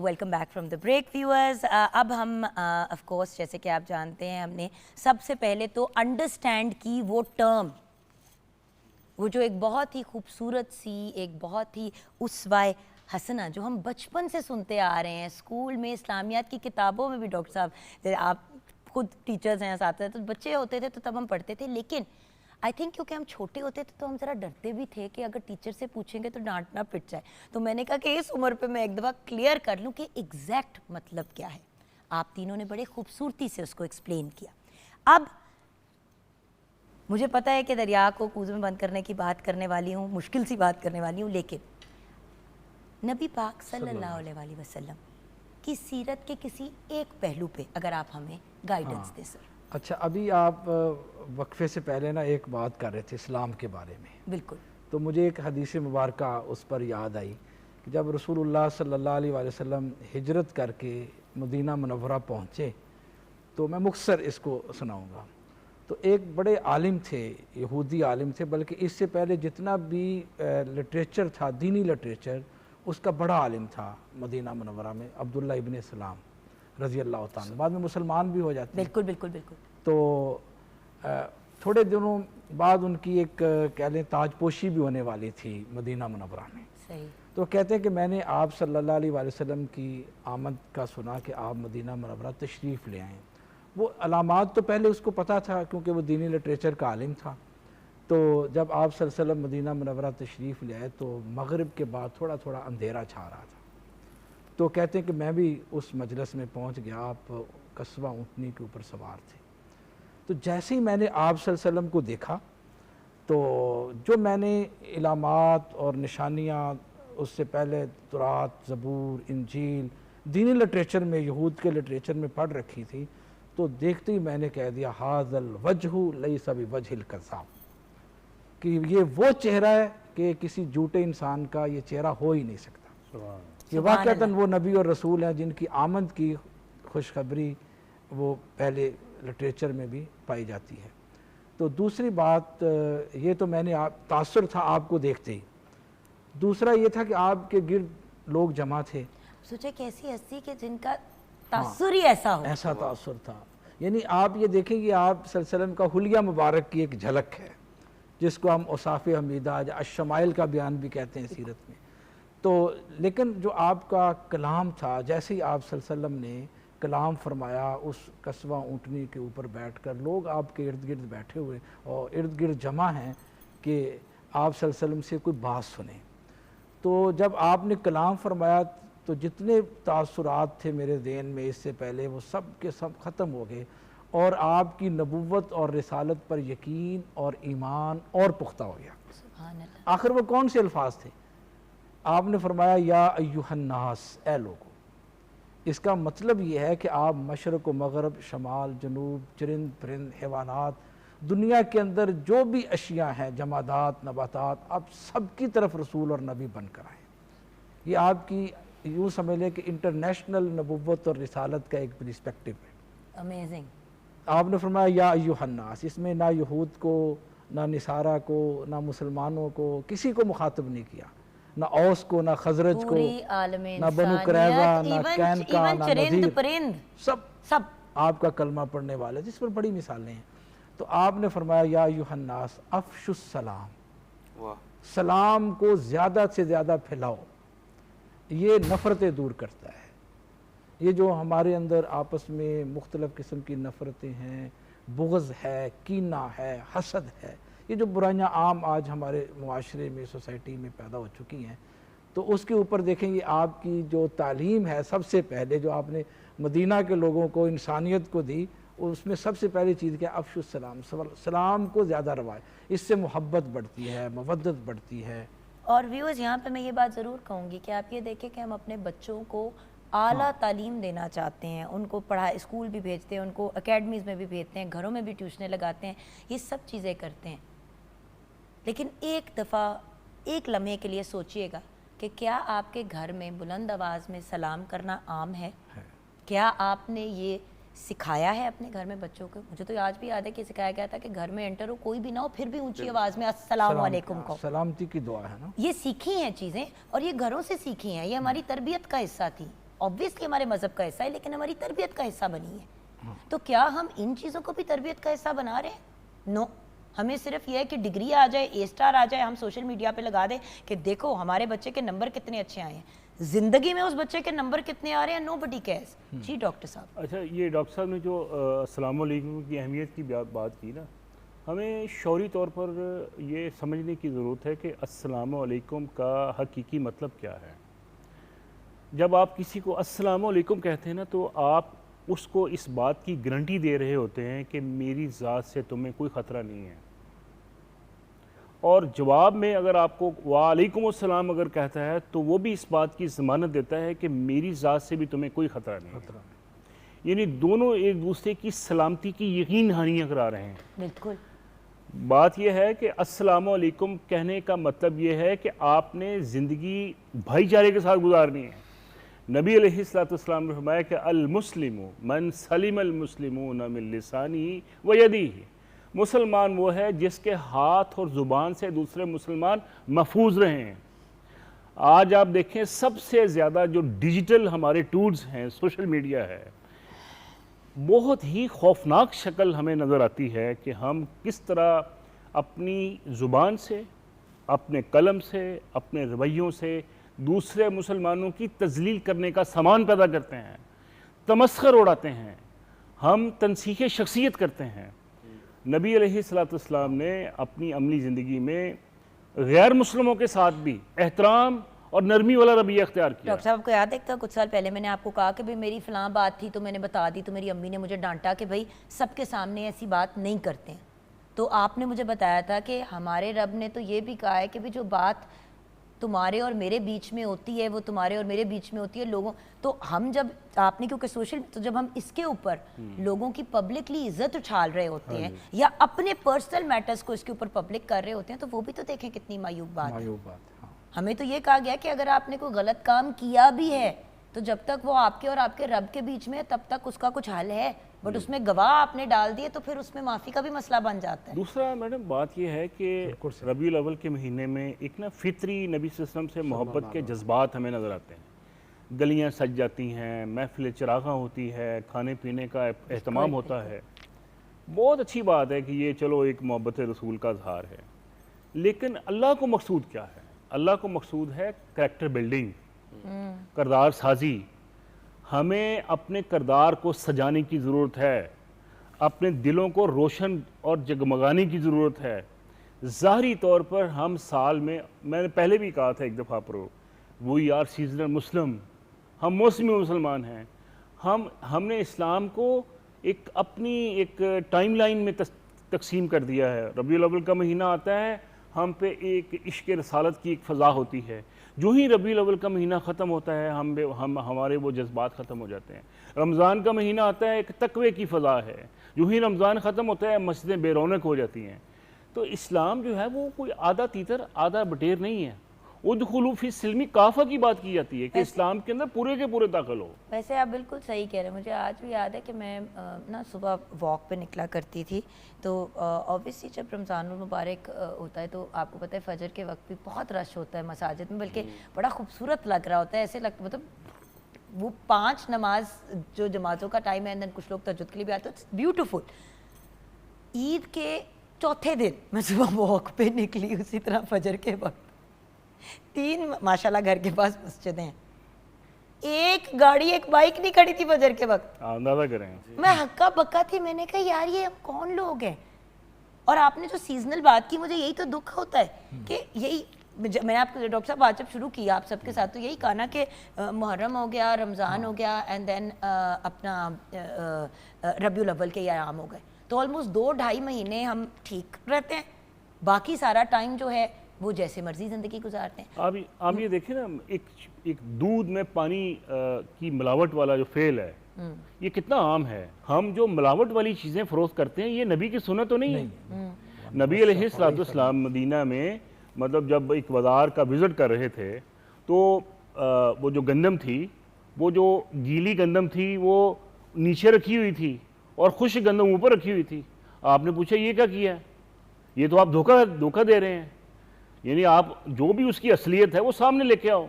Welcome back from the break viewers. अब हम ऑफ कोर्स जैसे कि आप जानते हैं, हमने सबसे पहले तो अंडरस्टैंड की वो टर्म, वो जो एक बहुत ही खूबसूरत सी, एक बहुत ही उसवाए हसना जो हम बचपन से सुनते आ रहे हैं, स्कूल में इस्लामियात की किताबों में भी, डॉक्टर साहब आप खुद टीचर्स हैं, साथ तो बच्चे होते थे तो तब हम पढ़ते थे, लेकिन आई थिंक क्योंकि हम छोटे होते थे तो हम ज़रा डरते भी थे कि अगर टीचर से पूछेंगे तो डांटना पिट जाए। तो मैंने कहा कि इस उम्र पे मैं एक दफ़ा क्लियर कर लूँ कि एग्जैक्ट मतलब क्या है। आप तीनों ने बड़े खूबसूरती से उसको एक्सप्लेन किया। अब मुझे पता है कि दरिया को कूज़ में बंद करने की बात करने वाली हूँ, मुश्किल सी बात करने वाली हूँ, लेकिन नबी पाक सल्लल्लाहु अलैहि वसल्लम की सीरत के किसी एक पहलू पे अगर आप हमें गाइडेंस दें सर। अच्छा, अभी आप वक्फे से पहले ना एक बात कर रहे थे इस्लाम के बारे में। बिल्कुल। तो मुझे एक हदीस मुबारक उस पर याद आई कि जब रसूलुल्लाह सल्लल्लाहु अलैहि वसल्लम हिजरत करके मदीना मुनव्वरा पहुँचे, तो मैं मुख्तसर इसको सुनाऊंगा। तो एक बड़े आलिम थे, यहूदी आलिम थे, बल्कि इससे पहले जितना भी लिटरेचर था, दीनी लिटरेचर, उसका बड़ा आलिम था मदीना मुनव्वरा में, अब्दुल्ला इब्न सलाम रज़ी अल्लाह ताला, बाद में मुसलमान भी हो जाते हैं। बिल्कुल बिल्कुल बिल्कुल। तो थोड़े दिनों बाद उनकी एक कह लें ताजपोशी भी होने वाली थी मदीना मुनव्वरा में। सही। तो कहते हैं कि मैंने आप सल्लल्लाहु अलैहि वसल्लम की आमद का सुना कि आप मदीना मुनव्वरा तशरीफ़ ले आएँ। वो अलामात तो पहले उसको पता था क्योंकि वो दीनी लिटरेचर का आलिम था। तो जब आप सल्लल्लाहु अलैहि वसल्लम मदीना मुनव्वरा तशरीफ़ ले आए तो मगरिब के बाद थोड़ा थोड़ा अंधेरा छा रहा था। तो कहते हैं कि मैं भी उस मजलिस में पहुंच गया, आप कस्बा ऊँटनी के ऊपर सवार थे। तो जैसे ही मैंने आप सल्लल्लाहु अलैहि वसल्लम को देखा तो जो मैंने इलामात और निशानियाँ उससे पहले तुरात, ज़बूर, इंजील, दीनी लिटरेचर में, यहूद के लिटरेचर में पढ़ रखी थी, तो देखते ही मैंने कह दिया हाज़ल वजहु लैसा बिवजहिल कज़्ज़ाब, कि ये वो चेहरा है कि किसी झूठे इंसान का ये चेहरा हो ही नहीं सकता। ये वाक़अतन वो नबी और रसूल हैं जिनकी आमद की खुशखबरी वो पहले लिटरेचर में भी पाई जाती है। तो दूसरी बात ये तो मैंने तासुर था आपको देखते ही। दूसरा ये था कि आपके गिर्द लोग जमा थे। सोचे कैसी हस्ती के जिनका तासुर ही ऐसा हो। ऐसा तासुर था। यानी आप ये देखें कि आप सल्लल्लाहु अलैहि वसल्लम का हुलिया मुबारक की एक झलक है, जिसको हम औसाफ़े हमीदा अश-शमाइल का बयान भी कहते हैं सीरत में। तो लेकिन जो आपका कलाम था, जैसे ही आप सल्लल्लाहु अलैहि वसल्लम ने कलाम फरमाया, उस कस्बा ऊँटनी के ऊपर बैठकर लोग आपके इर्द गिर्द बैठे हुए और इर्द गिर्द जमा हैं कि आप सल्लल्लाहु अलैहि वसल्लम से कोई बात सुने। तो जब आपने कलाम फरमाया तो जितने तासुरात थे मेरे ज़हन में इससे पहले वो सब के सब ख़त्म हो गए और आपकी नबूवत और रिसालत पर यकीन और ईमान और पुख्ता हो गया। सुभान अल्लाह। आखिर वो कौन से अल्फाज थे? आपने फरमाया या अय्युहन्नास, ए लोगो। इसका मतलब ये है कि आप मशरक़ व मग़रब, शमाल, जनूब, चरिंद परिंद, हैवानात, दुनिया के अंदर जो भी अशिया हैं, जमादात, नबातात, आप सबकी तरफ रसूल और नबी बनकर आए। ये आपकी यूँ समझ लें कि इंटरनेशनल नबुव्वत और रिसालत का एक पर्सपेक्टिव है। अमेजिंग। आपने फरमाया या अय्युहन्नास, इसमें ना यहूद को, ना निसारा को, ना मुसलमानों को, किसी को मुखातब नहीं किया, ना औस को, ना खजरज को, ना बनु कुरैज़ा, ना कैनका, ना नज़ीर, सब आपका कलमा पढ़ने वाले, जिस पर बड़ी मिसालें हैं। तो आपने फरमाया या अय्युहन्नास अफ़शुस सलाम, सलाम को ज़्यादा से ज़्यादा फैलाओ, ये नफ़रतें दूर करता है। ये जो हमारे अंदर आपस में मुख्तलिफ़ किस्म की नफ़रतें हैं, बुग़्ज़ है, कीना है, हसद है, ये जो बुराइयाँ आम आज हमारे मुआशरे में, सोसाइटी में पैदा हो चुकी हैं, तो उसके ऊपर देखेंगे आपकी जो तालीम है, सबसे पहले जो आपने मदीना के लोगों को इंसानियत को दी, उसमें सबसे पहली चीज़ क्या? अफ़शुस सलाम, सलाम को ज़्यादा रवाए, इससे मोहब्बत बढ़ती है, मवद्दत बढ़ती है। और व्यूअर्स, यहाँ पे मैं ये बात ज़रूर कहूँगी कि आप ये देखें कि हम अपने बच्चों को आला तालीम देना चाहते हैं, उनको पढ़ा स्कूल भी भेजते हैं, उनको एकेडमीज़ में भी भेजते हैं, घरों में भी ट्यूशनें लगाते हैं, ये सब चीज़ें करते हैं। लेकिन एक दफ़ा, एक लम्हे के लिए सोचिएगा कि क्या आपके घर में बुलंद आवाज़ में सलाम करना आम है? क्या आपने ये सिखाया है अपने घर में बच्चों को? मुझे तो आज भी याद है कि सिखाया गया था कि घर में एंटर हो, कोई भी ना हो, फिर भी ऊंची आवाज़ में अस्सलाम वालेकुम को, सलामती की दुआ है ना। ये सीखी हैं चीज़ें, और ये घरों से सीखी हैं, ये हमारी तरबियत का हिस्सा थी। ऑब्वियसली हमारे मज़हब का हिस्सा है, लेकिन हमारी तरबियत का हिस्सा बनी है। तो क्या हम इन चीज़ों को भी तरबियत का हिस्सा बना रहे हैं? नो। हमें सिर्फ यह है कि डिग्री आ जाए, ए स्टार आ जाए, हम सोशल मीडिया पे लगा दें कि देखो हमारे बच्चे के नंबर कितने अच्छे आए हैं। ज़िंदगी में उस बच्चे के नंबर कितने आ रहे हैं, नोबडी केयर्स। जी डॉक्टर साहब। अच्छा, ये डॉक्टर साहब ने जो अस्सलाम वालेकुम की अहमियत की बात की ना, हमें शौरी तौर पर ये समझने की ज़रूरत है कि अस्सलाम वालेकुम का हकीकी मतलब क्या है। जब आप किसी को अस्सलाम वालेकुम कहते हैं ना, तो आप उसको इस बात की गारंटी दे रहे होते हैं कि मेरी ज़ात से तुम्हें कोई ख़तरा नहीं है। और जवाब में अगर आपको वालेकुम अस्सलाम अगर कहता है, तो वो भी इस बात की ज़मानत देता है कि मेरी ज़ात से भी तुम्हें कोई ख़तरा नहीं है। यानी दोनों एक दूसरे की सलामती की यकीन दहानियाँ करा रहे हैं। बिल्कुल। बात यह है कि अस्सलामु अलैकुम कहने का मतलब ये है कि आपने ज़िंदगी भाईचारे के साथ गुजारनी है। नबी अलैहिस्सलाम ने फरमाया कि अल मुस्लिमु मन सलिमल मुस्लिमून मिन लिसानिही व यदिही, मुसलमान वो है जिसके हाथ और ज़ुबान से दूसरे मुसलमान महफूज रहे हैं। आज आप देखें सबसे ज़्यादा जो डिजिटल हमारे टूल्स हैं, सोशल मीडिया है, बहुत ही खौफनाक शक्ल हमें नज़र आती है कि हम किस तरह अपनी ज़ुबान से, अपने कलम से, अपने रवैयों से दूसरे मुसलमानों की तज़लील करने का सामान पैदा करते हैं, तमस्खर उड़ाते हैं, हम तनसीह शख्सियत करते हैं। नबी अलैहिस्सलाम ने अपनी अमली ज़िंदगी में गैर मुस्लिमों के साथ भी एहतराम और नरमी वाला रवैया अख्तियार किया। डॉक्टर साहब, आपको याद है कि कुछ साल पहले मैंने आपको कहा कि भाई मेरी फ़लाँ बात थी तो मैंने बता दी, तो मेरी अम्मी ने मुझे डांटा कि भाई सबके सामने ऐसी बात नहीं करते हैं। तो आपने मुझे बताया था कि हमारे रब ने तो ये भी कहा है कि भाई जो बात तुम्हारे और मेरे बीच में होती है वो तुम्हारे और मेरे बीच में होती है लोगों। तो हम जब आपने क्योंकि सोशल, तो जब हम इसके ऊपर लोगों की पब्लिकली इज्जत उछाल रहे होते हैं या अपने पर्सनल मैटर्स को इसके ऊपर पब्लिक कर रहे होते हैं, तो वो भी तो देखें कितनी मायूब बात है। हमें तो ये कहा गया कि अगर आपने कोई गलत काम किया भी है तो जब तक वो आपके और आपके रब के बीच में है तब तक उसका कुछ हल है, बट उसमें गवाह आपने डाल दिए तो फिर उसमें माफ़ी का भी मसला बन जाता है। दूसरा मैडम बात ये है कि रबीउल अव्वल के महीने में एक ना फितरी नबी सल्लल्लाहु अलैहि वसल्लम से मोहब्बत के जज्बात हमें नज़र आते हैं। गलियाँ सज जाती हैं, महफिल चरागा होती है, खाने पीने का एहतमाम होता है। बहुत अच्छी बात है कि ये चलो एक मोहब्बत रसूल का इज़हार है, लेकिन अल्लाह को मकसूद क्या है? अल्लाह को मकसूद है करैक्टर बिल्डिंग, किरदार साजी। हमें अपने किरदार को सजाने की ज़रूरत है, अपने दिलों को रोशन और जगमगाने की ज़रूरत है। ज़ाहरी तौर पर हम साल में, मैंने पहले भी कहा था एक दफ़ा पर, वो यार सीजनल मुस्लिम, हम मौसमी मुसलमान हैं। हमने इस्लाम को एक अपनी एक टाइमलाइन में तकसीम कर दिया है। रबीउल अव्वल का महीना आता है, हम पे एक इश्क रसालत की एक फ़ज़ा होती है। जो ही रबीउल अव्वल का महीना ख़त्म होता है हम हमारे वो जज्बात ख़त्म हो जाते हैं। रमज़ान का महीना आता है, एक तकवे की फ़ज़ा है। जो ही रमज़ान ख़त्म होता है मस्जिदें बेरौनक हो जाती हैं। तो इस्लाम जो है वो कोई आधा तीतर आधा बटेर नहीं है। उदखुलू फी सिल्मी काफ़ा की बात की जाती है कि इस्लाम के अंदर पूरे के पूरे दाखिल हो। वैसे आप बिल्कुल सही कह रहे हैं। मुझे आज भी याद है कि मैं ना सुबह वॉक पे निकला करती थी, तो ऑब्वियसली जब रमज़ानुल मुबारक होता है तो आपको पता है फजर के वक्त भी बहुत रश होता है मसाजिद में, बल्कि बड़ा खूबसूरत लग रहा होता है। ऐसे लग मतलब वो 5 नमाज जो जमातों का टाइम है, एंड कुछ लोग तहज्जुद के लिए भी आते हैं, ब्यूटीफुल। ईद के चौथे दिन मैं सुबह वॉक पे निकली, उसी तरह फजर के वक्त 3 माशाल्लाह घर के पास मस्जिदें हैं, एक गाड़ी एक बाइक नहीं खड़ी थी फजर के वक्त। अंदाजा करें, मैं हक्का बक्का थी, मैंने कहा यार ये अब कौन लोग हैं। और आपने जो सीजनल बात की, मुझे यही तो दुख होता है कि यही मैंने आपको डॉक्टर साहब आज जब शुरू किया आप सबके साथ तो यही कहा ना कि मुहर्रम हो गया, रमज़ान हो गया, एंड देन अपना रबीउल अव्वल के याम हो गए, तो ऑलमोस्ट 2-2.5 महीने हम ठीक रहते हैं, बाकी सारा टाइम जो है वो जैसे मर्जी ज़िंदगी गुजारते हैं। आप ये देखिए ना, एक दूध में पानी की मिलावट वाला जो फेल है, ये कितना आम है। हम जो मिलावट वाली चीज़ें फरोख्त करते हैं, ये नबी की सुन्नत तो नहीं है। नबी अलैहिस्सलाम मदीना में मतलब जब एक बाज़ार का विज़िट कर रहे थे, तो वो जो गंदम थी, वो जो गीली गंदम थी वो नीचे रखी हुई थी और खुश गंदम ऊपर रखी हुई थी। आपने पूछा ये क्या किया है? ये तो आप धोखा दे रहे हैं, यानी आप जो भी उसकी असलियत है वो सामने लेके आओ।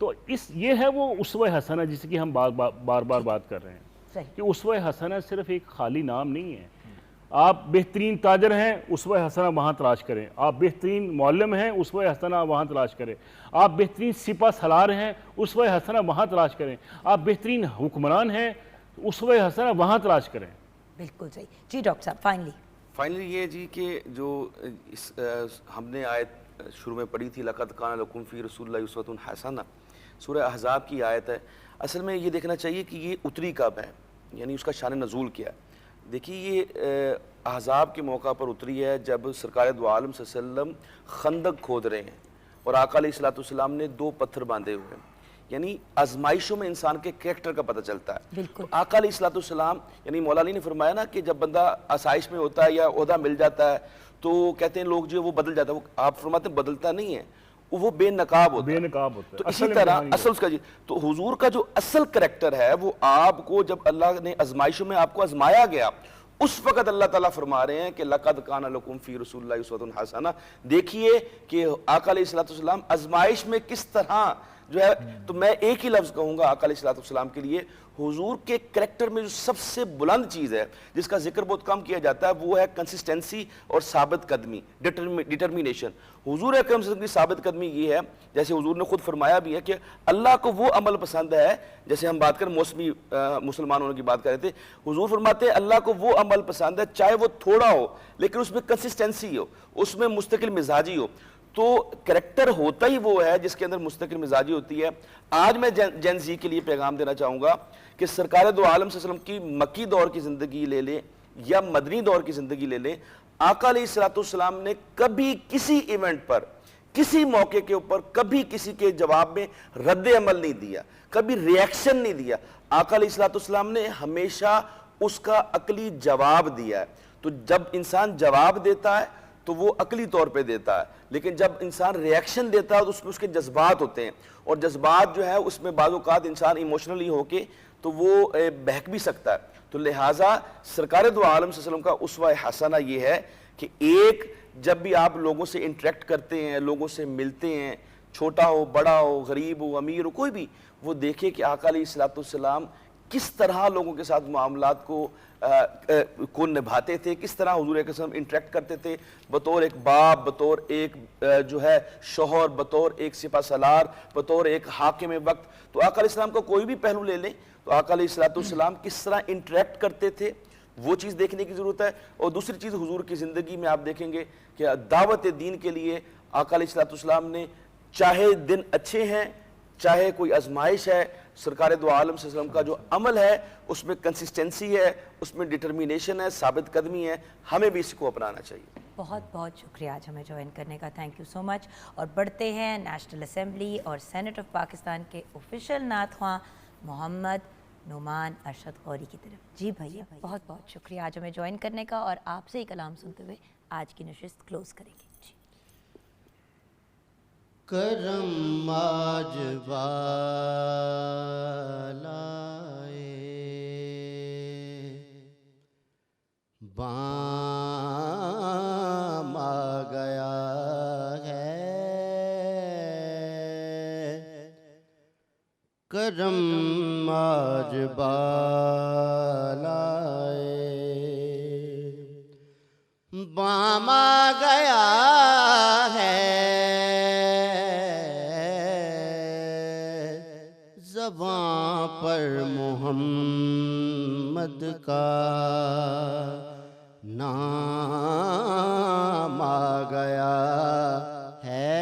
तो ये है वो उसवा हसना जिसकी हम बार बार बात कर रहे हैं कि उसवा हसना सिर्फ एक खाली नाम नहीं है। आप बेहतरीन ताजर हैं, उसवा हसना वहाँ तलाश करें। आप बेहतरीन मौलम हैं, उसवा हसना वहाँ तलाश करें। आप बेहतरीन सिपा सलार हैं, उसवा हसना वहाँ तलाश करें। आप बेहतरीन हुक्मरान हैं, उसवा हसना वहाँ तलाश करें। बिल्कुल सही जी डॉक्टर साहब। फाइनली ये जी कि जो हमने आयत शुरू में पढ़ी थी, लक़द कान लकुम फ़ी रसूलिल्लाहि उस्वतुन हसना, सूरह अहज़ाब की आयत है। असल में ये देखना चाहिए कि ये उतरी कब है, यानी उसका शान नज़ूल क्या है। देखिए ये अहज़ाब के मौका पर उतरी है जब सरकार दो आलम सल्लल्लाहु अलैहि वसल्लम खंदक खोद रहे हैं और आका अलैहिस्सलाम ने 2 पत्थर बांधे हुए हैं। यानी आजमाइशों में इंसान के कैरेक्टर का पता चलता है। तो आका अलैहिस्सलाम यानी मौला अली ने फरमाया ना कि जब बंदा आसाइश में होता है या ओहदा मिल जाता है तो कहते हैं लोग जो है वो बदल जाता है। वो आप फरमाते हैं बदलता नहीं है, वो बेनकाब होता है। तो इसी तरह असल उसका जी, तो हुजूर का जो असल करैक्टर है वो आपको जब अल्लाह ने आजमाइशों में आपको आजमाया गया, उस वक्त अल्लाह ताला फरमा रहे हैं कि लक़द कान लकुम फ़ी रसूलिल्लाहि उस्वतुन हसना। देखिए कि आका अलैहिस्सलाम आजमाइश में किस तरह जो है, तो मैं एक ही लफ्ज़ कहूँगा आका अलैहिस्सलाम के लिए, हुजूर के करैक्टर में जो सबसे बुलंद चीज़ है जिसका जिक्र बहुत कम किया जाता है वो है कंसिस्टेंसी और साबित कदमी, डिटर्मिनेशन। हुजूर अकरम की साबित कदमी ये है, जैसे हुजूर ने खुद फरमाया भी है कि अल्लाह को वो अमल पसंद है, जैसे हम बात करें मौसमी मुसलमानों की बात कर रहे थे, हुजूर फरमाते हैं अल्लाह को वो अमल पसंद है चाहे वो थोड़ा हो लेकिन उसमें कंसिस्टेंसी हो, उसमें मुस्तकिल मिजाजी हो। तो करैक्टर होता ही वो है जिसके अंदर मुस्तकिल मिजाजी होती है। आज मैं जेन ज़ी के लिए पैगाम देना चाहूँगा कि सरकार दो आलम सल्लल्लाहु अलैहि वसल्लम की मक्की दौर की ज़िंदगी ले लें या मदनी दौर की ज़िंदगी ले लें, आका अलैहिस्सलाम ने कभी किसी इवेंट पर, किसी मौके के ऊपर कभी किसी के जवाब में रद्द अमल नहीं दिया, कभी रिएक्शन नहीं दिया। आका अलैहिस्सलाम ने हमेशा उसका अकली जवाब दिया है। तो जब इंसान जवाब देता है तो वो अकली तौर पे देता है, लेकिन जब इंसान रिएक्शन देता है तो उसमें उसके जज्बात होते हैं, और जज्बात जो है उसमें बाज़ औक़ात इंसान इमोशनली होके तो वो बहक भी सकता है। तो लिहाजा सरकार दो आलम सल्लल्लाहु अलैहि वसल्लम का उस्वा हसना ये है कि एक, जब भी आप लोगों से इंटरेक्ट करते हैं, लोगों से मिलते हैं, छोटा हो बड़ा हो गरीब हो अमीर हो कोई भी, वो देखे कि आका अलैहिस्सलाम किस तरह लोगों के साथ मामलात को निभाते थे, किस तरह हुजूर अकरम इंटरेक्ट करते थे बतौर एक बाप, बतौर एक जो है शोहर, बतौर एक सिपा सलार, बतौर एक हाकिम वक्त। तो आका अलैहिस्सलाम का कोई भी पहलू ले लें तो आका अलैहिस्सलाम किस तरह इंटरेक्ट करते थे वो चीज़ देखने की ज़रूरत है। और दूसरी चीज़ हुजूर की ज़िंदगी में आप देखेंगे कि दावत दीन के लिए आका अलैहिस्सलाम ने, चाहे दिन अच्छे हैं चाहे कोई आजमाइश है, सरकार दो आलम सल्लल्लाहु अलैहि वसल्लम का जो अमल है उसमें कंसिस्टेंसी है, उसमें डिटर्मिनेशन है, साबित कदमी है, हमें भी इसको अपनाना चाहिए। बहुत बहुत शुक्रिया आज हमें ज्वाइन करने का, थैंक यू सो मच। और बढ़ते हैं नेशनल असेंबली और सेनेट ऑफ पाकिस्तान के ऑफिशियल नात ख्वां मोहम्मद नुमान अरशद गौरी की तरफ। जी भैया, बहुत बहुत शुक्रिया आज हमें ज्वाइन करने का, और आपसे ही कलाम सुनते हुए आज की नशिस्त क्लोज करेंगे। जी करम आज बाम आ गया है, करम आज बाम आ गया है, ज़बां पर मोहम्मद का नाम आ गया है,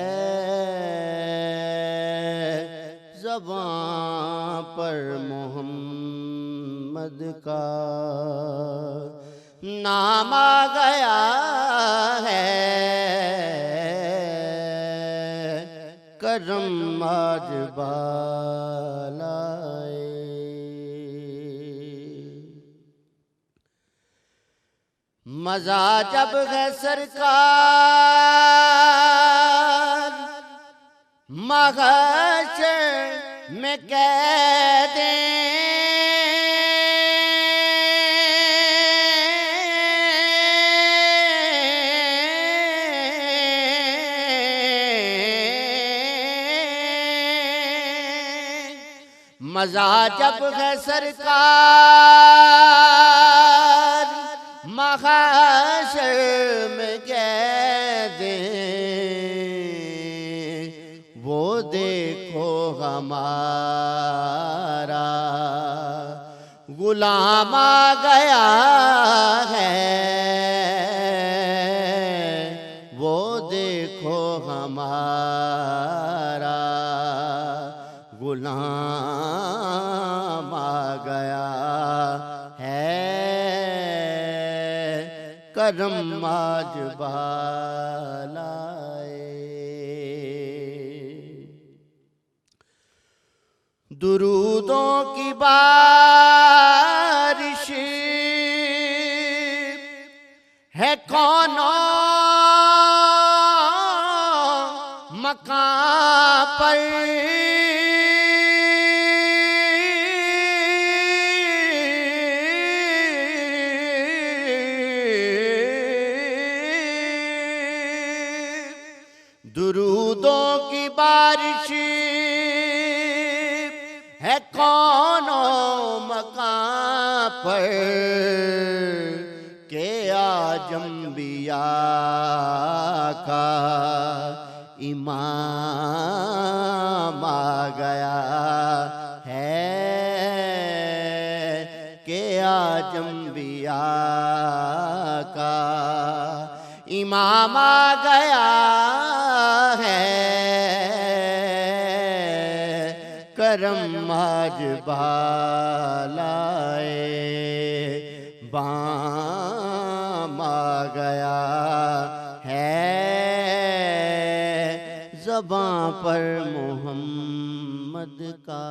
ज़बां पर मोहम्मद का नाम आ गया है, करम आज बालाए। मजा जब है सरकार महशर में कह दें, मजा जब है सरकार महशर में कह दें, वो देखो हमारा गुलाम आ गया है, वो देखो हमारा गुलाम आ गया है, करम आज बालाए। दुरूदों की बारिश है कौनो मकां पर, दुरूदों की बारिश है कौनो मकां पर, के आज अंबिया का इमाम आ गया है, के आज अंबिया का इमाम आ गया है, करम आज बालाए बाम आ गया है, ज़बां पर मोहम्मद का